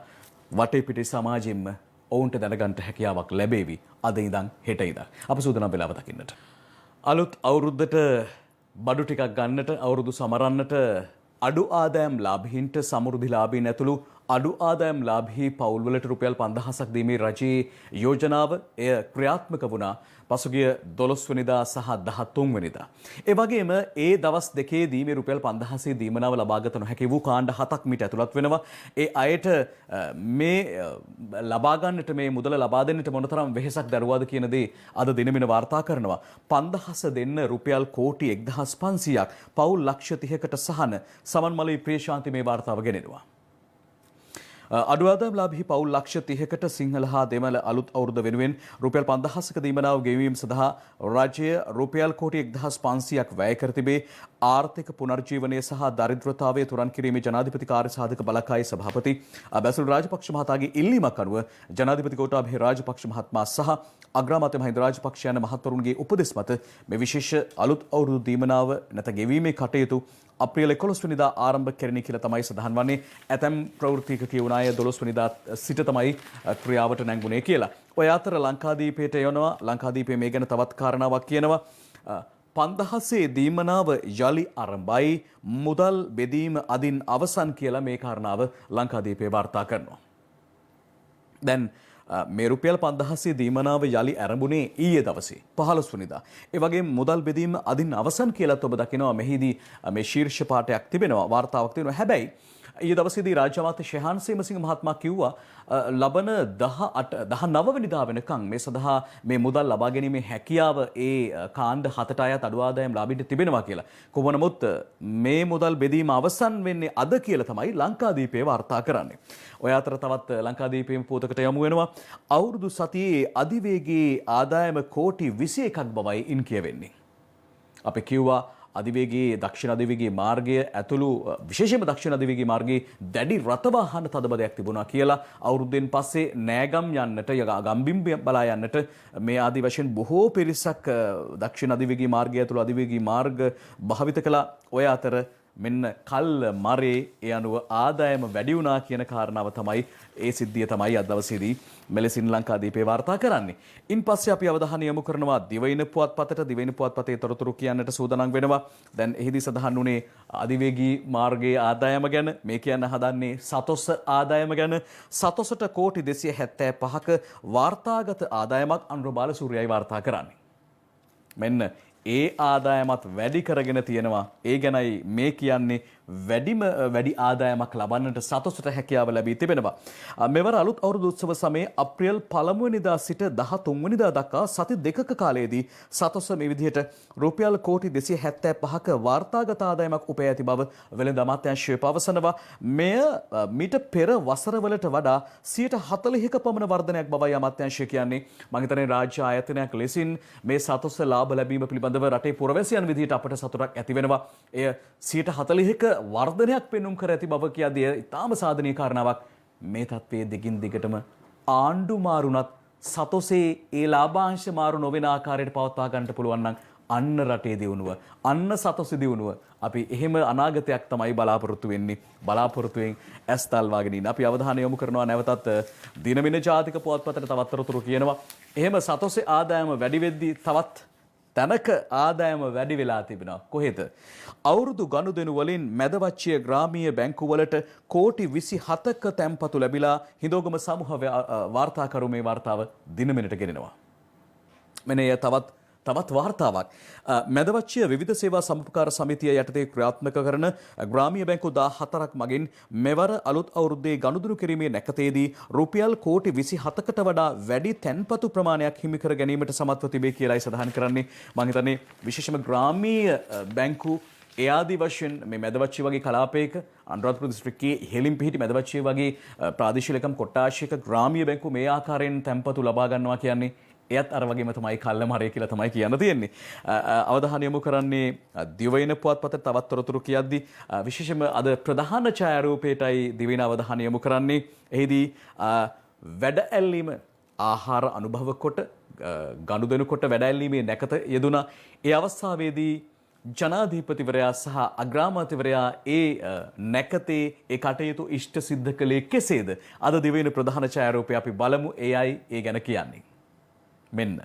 වටේ පිටේ සමාජයෙන්ම ඔවුන්ට දැනගන්න හැකියාවක් ලැබේවි. අද ඉඳන් හෙට ඉඳන්. අප සූදානම් වෙලාව දකින්නට. අලුත් අවුරුද්දට බඩු ටිකක් ගන්නට, අවුරුදු සමරන්නට අඩු ආදායම් ලාභීන්ට සමෘද්ධිලාභීන් ඇතුළු අඩු ආදායම් ලාභී පවුල්වලට රුපියල් 5000ක් දීමේ රජයේ යෝජනාව එය ක්‍රියාත්මක වුණා පසුගිය 12 වෙනිදා සහ 13 වෙනිදා. ඒ වගේම ඒ දවස් දෙකේදී මේ රුපියල් 5000 දීමනාව ලබාගත නොහැකි වූ කාණ්ඩ 7ක් මිට ඇතුළත් වෙනවා. ඒ අයට මේ ලබා ගන්නට මේ මුදල ලබා දෙන්නට මොනතරම් වෙහෙසක් දරුවාද කියන දේ අද දිනමින වාර්තා කරනවා. 5000 දෙන්න රුපියල් කෝටි 1500ක් පවුල් ලක්ෂ 30කට සහන සමන්මලී ප්‍රේශාන්ති මේ වාර්තාව ගෙනෙනවා. අඩු ආදායම් ලාභී පවුල් ලක්ෂ 30කට සිංහල හා දෙමළ අලුත් අවුරුද්ද වෙනුවෙන් රුපියල් 5000ක දීමනාව ගෙවීම සඳහා රාජ්‍ය රුපියල් කෝටි 1500ක් වැය කර තිබේ. ආර්ථික පුනර්ජීවනය සහ දරිද්‍රතාවය තුරන් කිරීමේ ජනාධිපති කාර්යසාධක බලකායේ සභාපති බැසිල් රාජපක්ෂ මහතාගේ ඉල්ලීමක් අනුව ජනාධිපති ගෝඨාභය රාජපක්ෂ මහත්මයා සහ අග්‍රාමාත්‍ය මහින්ද රාජපක්ෂ යන මහත්වරුන්ගේ උපදෙස් මත මේ විශේෂ අලුත් අවුරුදු දීමනාව නැත ගෙවීමේ කටයුතු අප්‍රේල් 11 වෙනිදා ආරම්භ කෙරෙනි කියලා තමයි සඳහන් වන්නේ. ඇතැම් ප්‍රවෘත්තික කියවන අය 12 වෙනිදා සිට තමයි ක්‍රියාවට නැංගුණේ කියලා. ඔය අතර ලංකාදීපයට යනවා. ලංකාදීපයේ මේ ගැන තවත් කාරණාවක් කියනවා. 5000 දීමනාව යලි ආරම්භයි, මුදල් බෙදීම අදින් අවසන් කියලා මේ කාරණාව ලංකාදීපේ වාර්තා කරනවා. දැන් මේ රුපියල් 5000 දීමනාව යලි ආරම්භුනේ ඊයේ දවසේ 15 වෙනිදා. ඒ වගේම මුදල් බෙදීම අදින් අවසන් කියලාත් ඔබ දකිනවා මෙහිදී මේ ශීර්ෂ පාඨයක් තිබෙනවා, වාර්තාවක් තියෙනවා. හැබැයි ඊයේ දවසේදී රාජ්‍ය අමාත්‍ය ශෙහාන් සේමසිංහ මහත්මයා කිව්වා ලබන 19 වෙනිදා වෙනකන් මේ සඳහා මේ මුදල් ලබා ගැනීමේ හැකියාව ඒ කාණ්ඩ 7ට අයත් අඩු ආදායම් ලාභීන්ට තිබෙනවා කියලා. කොහොම නමුත් මේ මුදල් බෙදීම අවසන් වෙන්නේ අද කියලා තමයි ලංකාදීපේ වාර්තා කරන්නේ. ඔය අතර තවත් ලංකාදීපේම පුවතකට යමු වෙනවා. අවුරුදු සතියේ අධිවේගී ආදායම කෝටි 21ක් බවයි ඉන් කියවෙන්නේ. අපි කිව්වා අධිවේගී දක්ෂිණ අධිවේගී මාර්ගය ඇතුළු විශේෂයෙන්ම දක්ෂිණ අධිවේගී මාර්ගයේ දැඩි රථ වාහන තදබදයක් තිබුණා කියලා අවුරුද්දෙන් පස්සේ නෑගම් යන්නට ගම්බිම් බලා යන්නට මේ ආදී වශයෙන් බොහෝ පිරිසක් දක්ෂිණ අධිවේගී මාර්ගය ඇතුළු අධිවේගී මාර්ග භාවිත කළා. ඔය අතර මෙන්න කල් මරේ ඒ අනුව ආදායම වැඩි වුණා කියන කාරණාව තමයි ඒ සිද්ධිය තමයි අද දවසේදී මෙලෙසින් ලංකාදීපේ වාර්තා කරන්නේ. ඉන් පස්සේ අපි අවධානය යොමු කරනවා දිවයින පුවත්පතට. දිවයින පුවත්පතේ තොරතුරු කියන්නට සූදානම් වෙනවා. දැන් එහිදී සඳහන් වුණේ අධිවේගී මාර්ගයේ ආදායම ගැන. මේ කියන්න හදන්නේ සතොස් ආදායම ගැන. සතොසට කෝටි 275ක වාර්තාගත ආදායමක් අනුර බාලසූරියයි වාර්තා කරන්නේ. මෙන්න ඒ ආදායමත් වැඩි කරගෙන තියෙනවා. ඒ ගැනයි මේ කියන්නේ. වැඩි ආදායමක් ලබන්නට සතොසට හැකියාව ලැබී තිබෙනවා. මෙවර අලුත් අවුරුදු උත්සව සමයේ අප්‍රේල් 1 වෙනිදා සිට 13 වෙනිදා දක්වා සති දෙකක කාලයේදී සතොස මේ විදිහට රුපියල් කෝටි 275ක වාර්තාගත ආදායමක් උපයා ඇති බව වෙළඳ අමාත්‍යාංශය පවසනවා. මෙය මීට පෙර වසරවලට වඩා 40%ක පමණ වර්ධනයක් බවයි අමාත්‍යාංශය කියන්නේ. මම හිතන්නේ රාජ්‍ය ආයතනයක් ලෙසින් මේ සතොස ලාභ ලැබීම පිළිබඳව රටේ පුරවැසියන් විදිහට අපට සතුටක් ඇති වෙනවා. එය 40%ක වර්ධනයක් පෙන්නුම් කර ඇති බව කියදී ඉතාම සාධනීය කාරණාවක්. මේ තත්ත්වයේ දිගින් දිගටම ආණ්ඩු මාරුණත් සතොසේ ඒ ලාභාංශ මාරු නොවන ආකාරයට පවත්වා ගන්නට පුළුවන් නම් අන්න රටේ දියුණුව, අන්න සතොසේ දියුණුව අපි එහෙම අනාගතයක් තමයි බලාපොරොත්තු වෙන්නේ. බලාපොරොත්තුෙන් ඇස් තල්වාගෙන ඉන්න. අපි අවධානය යොමු කරනවා නැවතත් දිනමින ජාතික පුවත්පතට තවත් තොරතුරු කියනවා. එහෙම සතොසේ ආදායම වැඩි වෙද්දී තවත් තැනක ආදායම වැඩි වෙලා තිබෙනවා. කොහෙද? අවුරුදු ගනුදෙනු වලින් මැදවච්චිය ග්‍රාමීය බැංකුවලට කෝටි 27ක තැන්පතු ලැබිලා හිඳෝගම සමූහ වාර්තාකරු මේ වාර්තාව දිනමිනට ගෙනෙනවා. මෙන්න එය තවත් තවත් වාර්තාවක් මැදවච්චිය විවිධ සේවා සම්පකාර සමිතිය යටතේ ක්‍රියාත්මක කරන ග්‍රාමීය බැංකු 14ක් මගින් මෙවර අලුත් අවුරුද්දේ ගනුදෙනු කිරීමේ නැකතේදී රුපියල් කෝටි 27කට වඩා වැඩි තැන්පතු ප්‍රමාණයක් හිමි කර ගැනීමට සමත්ව තිබේ කියලායි සඳහන් කරන්නේ. මම හිතන්නේ විශේෂම ග්‍රාමීය බැංකු ඒ ආදී වශයෙන් මේ මැදවච්චිය වගේ කලාපයක අනුරාධපුර දිස්ත්‍රික්කයේ ඉහළින් පිහිටි මැදවච්චිය වගේ ප්‍රාදේශීය ලේකම් කොට්ටාශයක ග්‍රාමීය බැංකු මේ ආකාරයෙන් තැන්පතු ලබා ගන්නවා කියන්නේ එයත් අර වගේම තමයි කල්ලමරය කියලා තමයි කියන්න තියෙන්නේ. අවධානය යොමු කරන්නේ දිවයින පුවත්පතට තවත් තොරතුරු කියද්දී විශේෂයෙන්ම අද ප්‍රධාන ඡායාරූපයටයි දිවයින අවධානය යොමු කරන්නේ. එහිදී වැඩ ඇල්ලීම ආහාර අනුභව කොට ගනුදෙනු කොට වැඩ ඇල්ලීමේ නැකත යෙදුණා. ඒ අවස්ථාවේදී ජනාධිපතිවරයා සහ අග්‍රාමාත්‍යවරයා ඒ නැකතේ ඒ කටයුතු ඉෂ්ට සිද්ධ කළේ කෙසේද? අද දිවයින ප්‍රධාන ඡායාරූපය අපි බලමු. එයයි ඒ ගැන කියන්නේ. මෙන්න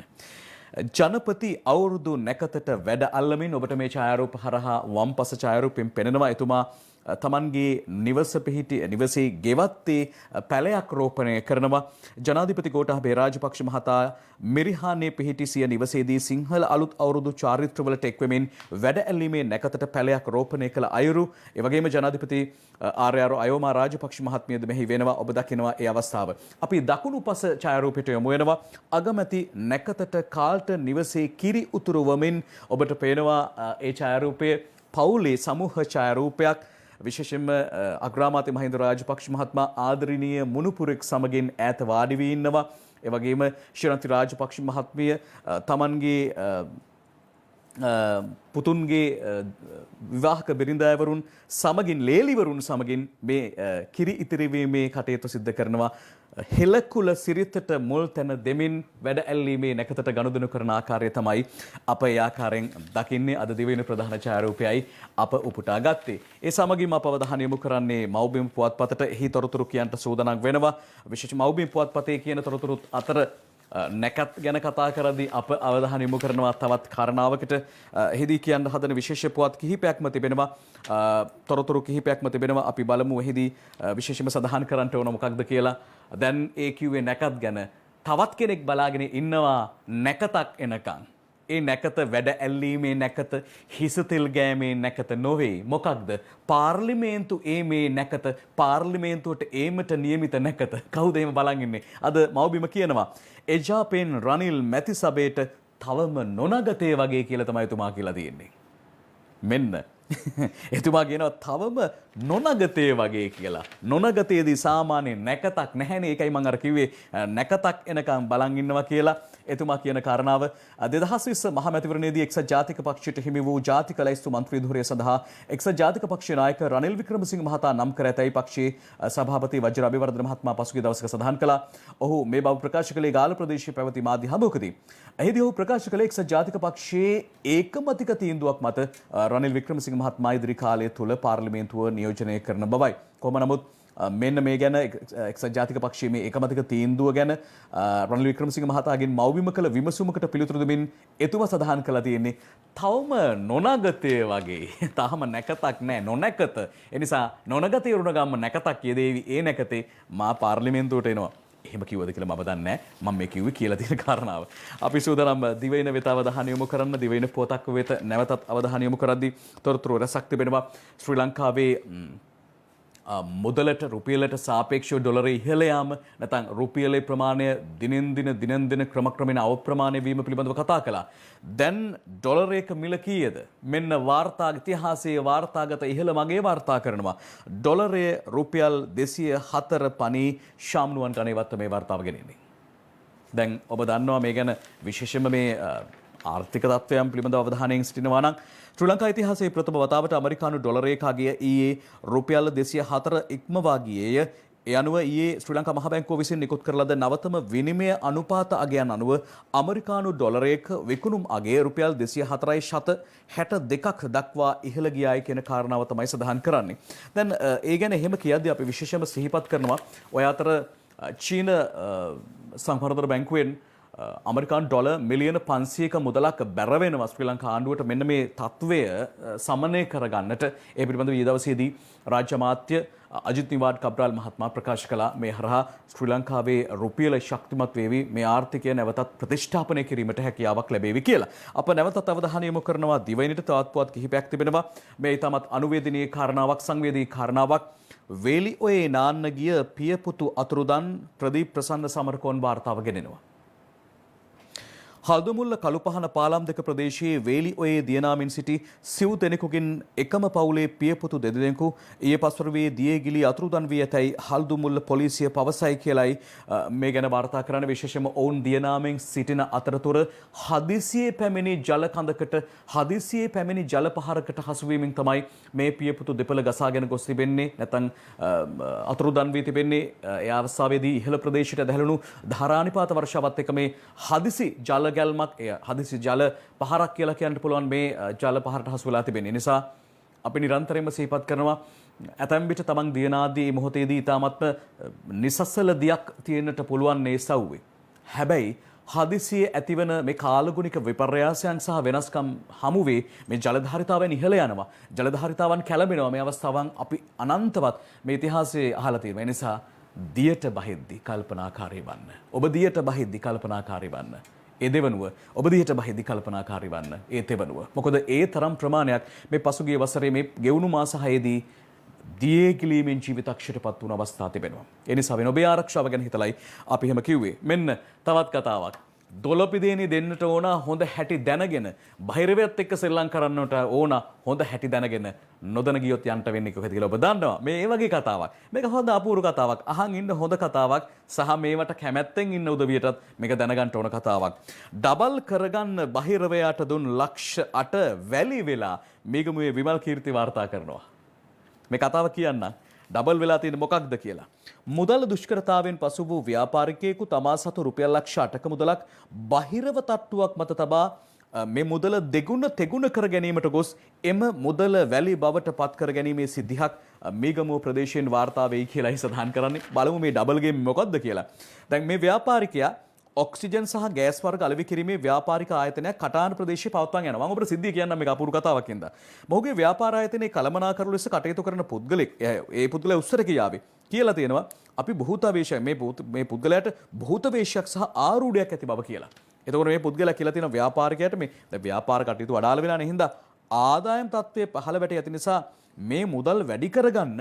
ජනපති අවුරුදු නැකතට වැඩ අල්ලමින් ඔබට මේ ඡායාරූප හරහා වම්පස ඡායාරූපෙන් පෙනෙනවා. එතුමා තමන්ගේ නිවස පිහිටි නිවසේ ගෙවත්තේ පැලයක් රෝපණය කරනවා. ජනාධිපති ගෝඨාභය රාජපක්ෂ මහතා මිරිහානේ පිහිටි සිය නිවසේදී සිංහල අලුත් අවුරුදු චාරිත්‍රවලට එක්වෙමින් වැඩ ඇල්ලීමේ නැකතට පැලයක් රෝපණය කළ අයුරු. ඒ වගේම ජනාධිපති ආර්යාර අයෝමා රාජපක්ෂ මහත්මියද මෙහි වෙනවා. ඔබ දකිනවා ඒ අවස්ථාව. අපි දකුණු පස ඡායාරූපයට යමු වෙනවා. අගමැති නැකතට කාල්ට නිවසේ කිරි උතුරු වමින් ඔබට පේනවා ඒ ඡායාරූපය පවුලේ සමූහ ඡායාරූපයක්. විශේෂයෙන්ම අග්‍රාමාත්‍ය මහින්ද රාජපක්ෂ මහත්මයා ආදරණීය මුණුපුරෙක් සමගින් ඈත වාඩි වී ඉන්නවා. ඒ වගේම ශ්‍රීරන්ති රාජපක්ෂ මහත්මිය තමන්ගේ පුතුන්ගේ විවාහක බිරිඳවරුන් සමගින් ලේලිවරුන් සමගින් මේ කිරි ඉතිරිවීමේ කටයුතු සිද්ධ කරනවා. හෙළකුල සිරිතට මුල් තැන දෙමින් වැඩ ඇල්ලීමේ නැකතට ගනුදෙනු කරන ආකාරය තමයි අප ඒ ආකාරයෙන් දකින්නේ. අද දිවයින ප්‍රධාන ඡායාරූපයයි අප උපුටා ගත්තේ. ඒ සමගින්ම අප අවධානය යොමු කරන්නේ මව්බිම් පුවත්පතට. එහි තොරතුරු කියන්ට සූදානම් වෙනවා. විශේෂ මව්බිම් පුවත්පතේ කියන තොරතුරුත් අතර නැකත් ගැන කතා කරද්දී අප අවධානය යොමු කරනවා තවත් කාරණාවකට. එහිදී කියන්න හදන විශේෂ පුවත් කිහිපයක්ම තිබෙනවා. තොරතුරු කිහිපයක්ම තිබෙනවා. අපි බලමු එහිදී විශේෂයෙන්ම සඳහන් කරන්නට ඕන මොකක්ද කියලා. දැන් ඒ කිව්වේ නැකත් ගැන. තවත් කෙනෙක් බලාගෙන ඉන්නවා නැකතක් එනකන්. ඒ නැකත වැඩ ඇල්ලීමේ නැකත, හිසතෙල් ගෑමේ නැකත නොවේ. මොකක්ද? පාර්ලිමේන්තු ඒමේ නැකත, පාර්ලිමේන්තුවට ඒමට නියමිත නැකත. කවුද එහෙම බලන් ඉන්නේ? අද මව්බිම කියනවා එජාපෙන් රනිල් මැතිසබේට තවම නොනගතේ වගේ කියලා තමයි එතුමා කියලා තියෙන්නේ. මෙන්න එතුමා කියනවා තවම නොනගතේ වගේ කියලා. නොනගතේදී සාමාන්‍ය නැකතක් නැහැනේ. ඒකයි මම අර කිව්වේ නැකතක් එනකම් බලන් ඉන්නවා කියලා. එතුමා කියන කාරණාව 2020 මහ මැතිවරණයේදී එක්සත් ජාතික පක්ෂයට හිමි වූ ජාතික ලැයිස්තු මන්ත්‍රී ධුරය සඳහා එක්සත් ජාතික පක්ෂයේ නායක රනිල් වික්‍රමසිංහ මහතා නම් කර ඇතැයි පක්ෂයේ සභාපති වජිර අබේවර්ධන මහත්මයා පසුගිය දවසක සඳහන් කළා. ඔහු මේ බව ප්‍රකාශ කළේ ගාල්ල ප්‍රදේශයේ පැවති මාධ්‍ය හමුවකදී. එහිදී ඔහු ප්‍රකාශ කළේ එක්සත් ජාතික පක්ෂයේ ඒකමතික තීන්දුවක් මත රනිල් වික්‍රමසිංහ මහත්මයා ඉදිරි කාලය තුල පාර්ලිමේන්තුව නියෝජනය කරන බවයි. කොහොම නමුත් මෙන්න මේ ගැන එක්සත් ජාතික පක්ෂයේ මේ ඒකමතික තීන්දුව ගැන රනිල් වික්‍රමසිංහ මහතාගෙන් මව්බිම කළ විමසුමකට පිළිතුරු දෙමින් එතුමා සඳහන් කළා තියෙන්නේ තවම නොනගතේ වගේ. තාම නැකතක් නැහැ, නොනැකත. ඒ නිසා නොනගතේ වුණ ගම්ම නැකතක් යෙදේවි. ඒ නැකතේ මා පාර්ලිමේන්තුවට එනවා. එහෙම කිව්වද කියලා මම දන්නේ නැහැ. මම මේ කිව්වේ කියලා තියෙන කාරණාව. අපි සූදානම් දිවයින වෙත අවධානය යොමු කරන්න. දිවයින පොතක් වෙත නැවතත් අවධානය යොමු කරද්දී තොරතුරු රසක් තිබෙනවා. ශ්‍රී ලංකාවේ මුදලට රුපියලට සාපේක්ෂව ඩොලරේ ඉහළ යාම නැත්නම් රුපියලේ ප්‍රමාණය දිනෙන් දින ක්‍රමක්‍රමයෙන් අවප්‍රමාණය වීම පිළිබඳව කතා කළා. දැන් ඩොලරයක මිල කීයද? මෙන්න වාර්තා ඉතිහාසයේ වාර්තාගත ඉහළ මගේ වාර්තා කරනවා. ඩොලරයේ රුපියල් 204 පනී ශාම්නුවන් ගණේවත් මේ වාර්තාව ගෙනෙන්නේ. දැන් ඔබ දන්නවා මේ ගැන විශේෂයෙන්ම මේ ආර්ථික තත්ත්වයන් පිළිබඳව අවධානයෙන් සිටිනවා නම් ශ්‍රී ලංකා ඉතිහාසයේ ප්‍රථම වතාවට ඇමරිකානු ඩොලරයක අගය ඊයේ රුපියල් 204 ඉක්මවා ගියේය. ඒ අනුව ඊයේ ශ්‍රී ලංකා මහ බැංකුව විසින් නිකුත් කර ලද නවතම විනිමය අනුපාත අගයන් අනුව ඇමරිකානු ඩොලරයක විකුණුම් අගය රුපියල් 204.62ක් දක්වා ඉහළ ගියායි කියන කාරණාව තමයි සඳහන් කරන්නේ. දැන් ඒ ගැන එහෙම කියද්දී අපි විශේෂයෙන්ම සිහිපත් කරනවා ඔය අතර චීන සංවර්ධන බැංකුවෙන් අමරිකානු ඩොලර් මිලියන 500ක මුදලක් බැර වෙනවා ශ්‍රී ලංකා ආණ්ඩුවට මෙන්න මේ තත්ත්වය සමනය කරගන්නට. ඒ පිළිබඳව ඊ දවසේදී රාජ්‍ය අමාත්‍ය අජිත් නිවාඩ් කබ්‍රාල් මහත්මයා ප්‍රකාශ කළා මේ හරහා ශ්‍රී ලංකාවේ රුපියල ශක්තිමත් වේවි, මේ ආර්ථිකය නැවතත් ප්‍රතිෂ්ඨාපනය කිරීමට හැකියාවක් ලැබේවි කියලා. අප නැවතත් අවධානය යොමු කරනවා දිවයිනට තවත් පුවත් කිහිපයක් තිබෙනවා. මේ ඊටමත් අනුවේදනීය කාරණාවක්, සංවේදී කාරණාවක්. වේලි ඔයේ නාන්න ගිය පියපුතු අතුරුදන් ප්‍රදීප් ප්‍රසන්න සමරකෝන් වාර්තාව ගෙනෙනවා. හල්දුමුල්ල කළුපහන පාලම් දෙක ප්‍රදේශයේ වේලි ඔයේ දියනාමින් සිටි සිව් දෙනෙකුගෙන් එකම පවුලේ පියපුතු දෙදෙනෙකු ඊයේ පස්වරුවේ දියේ ගිලී අතුරුදන් වී ඇතැයි හල්දුමුල්ල පොලිසිය පවසයි කියලයි මේ ගැන වාර්තා කරන. විශේෂයෙන්ම ඔවුන් දියනාමෙන් සිටින අතරතුර හදිසියේ පැමිණි ජල කඳකට, හදිසියේ පැමිණි ජල පහරකට හසුවීමෙන් තමයි මේ පියපුතු දෙපළ ගසාගෙන ගොස් තිබෙන්නේ, නැත්නම් අතුරුදන් වී තිබෙන්නේ. ඒ අවස්ථාවේදී ඉහළ ප්‍රදේශයට දැහැළුණු ධාරානිපාත වර්ෂාවත් එක්ක මේ හදිසි ජල ගැල්මක්, හදිසි ජල පහරක් කියලා කියන්න පුළුවන් මේ ජල පහරට හසු වෙලා තිබෙන්නේ. නිසා අපි නිරන්තරයෙන්ම සිහිපත් කරනවා ඇතැම් විට තමන් දියනාදී මොහොතේදී ඉතාමත්ම නිසසල දියක් තියෙන්නට පුළුවන් මේ සව්වේ. හැබැයි හදිසියේ ඇතිවන මේ කාලගුණික විපර්යාසයන් සහ වෙනස්කම් හමුවේ මේ ජලධාරිතාවෙන් ඉහළ යනවා. ජලධාරිතාවන් කැළඹෙනවා. මේ අවස්ථාවන් අපි අනන්තවත් මේ ඉතිහාසයේ අහලා තියෙනවා. ඒ නිසා දියට බහිද්දි කල්පනාකාරී වන්න. ඔබ දියට බහිද්දි කල්පනාකාරී වන්න. ඒ දෙවනුව ඔබ දිහට බහිද්දි කල්පනාකාරී වන්න. ඒ තෙවනුව. මොකද ඒ තරම් ප්‍රමාණයක් මේ පසුගිය වසරේ මේ ගෙවුණු මාස 6ේදී දියේ කිලීමෙන් ජීවිතක්ෂයටපත් වුණ අවස්ථා තිබෙනවා. ඒ නිසා වෙන ඔබේ ආරක්ෂාව ගැන හිතලයි අපි එහෙම කිව්වේ. මෙන්න තවත් කතාවක්. දොළපිදේනි දෙන්නට ඕන හොඳ හැටි දැනගෙන, බහිරවයත් එක්ක සෙල්ලම් කරන්නට ඕන හොඳ හැටි දැනගෙන නොදැන ගියොත් යන්න වෙන්නේ කොහෙද කියලා ඔබ දන්නවා. මේ ඒ වගේ කතාවක්. මේක හොඳ අපූර්ව කතාවක්. අහන් ඉන්න හොඳ කතාවක් සහ මේවට කැමැත්තෙන් ඉන්න උදවියටත් මේක දැනගන්න ඕන කතාවක්. ඩබල් කරගන්න බහිරවයාට දුන් ලක්ෂ 8 වැලි වෙලා මේගමුවේ විමල් කීර්ති වාර්තා කරනවා. මේ කතාව කියන්න ඩබල් වෙලා තියෙන මොකක්ද කියලා. මුදල් දුෂ්කරතාවෙන් පසු වූ ව්‍යාපාරිකයෙකු තමා සතු රුපියල් ලක්ෂ 8ක මුදලක් බහිරව තට්ටුවක් මත තබා මේ මුදල දෙගුණ තෙගුණ කර ගැනීමට ගොස් එම මුදල වැලි බවට පත් කර ගැනීමේ සිද්ධියක් මේගමුව ප්‍රදේශයෙන් වාර්තා වෙයි කියලායි සඳහන් කරන්නේ. බලමු මේ ඩබල් ගේම් මොකක්ද කියලා. දැන් මේ ව්‍යාපාරිකයා ඔක්සිජන් සහ ගෑස් වර්ග අලෙවි කිරීමේ ව්‍යාපාරික ආයතනයක් කටාන ප්‍රදේශයේ පවත්වාගෙන යනවා. මම ඔබට සිද්ධිය කියන්නම් මේක අපූර්ව කතාවක් හින්දා. මොහුගේ ව්‍යාපාර ආයතනයේ කළමනාකරු ලෙස කටයුතු කරන පුද්ගලෙක්, ඒ පුද්ගලයා උත්තර කියාවේ කියලා තියෙනවා අපි භූතවේශය මේ පුද්ගලයාට භූතවේශයක් සහ ආරූඪයක් ඇති බව කියලා. එතකොට මේ පුද්ගලයා කියලා තියෙන ව්‍යාපාරිකයාට මේ ව්‍යාපාර කටයුතු අඩාල වෙලා නැහැ හින්දා ආදායම් තත්ත්වයේ පහළ වැටේ ඇති නිසා මේ මුදල් වැඩි කරගන්න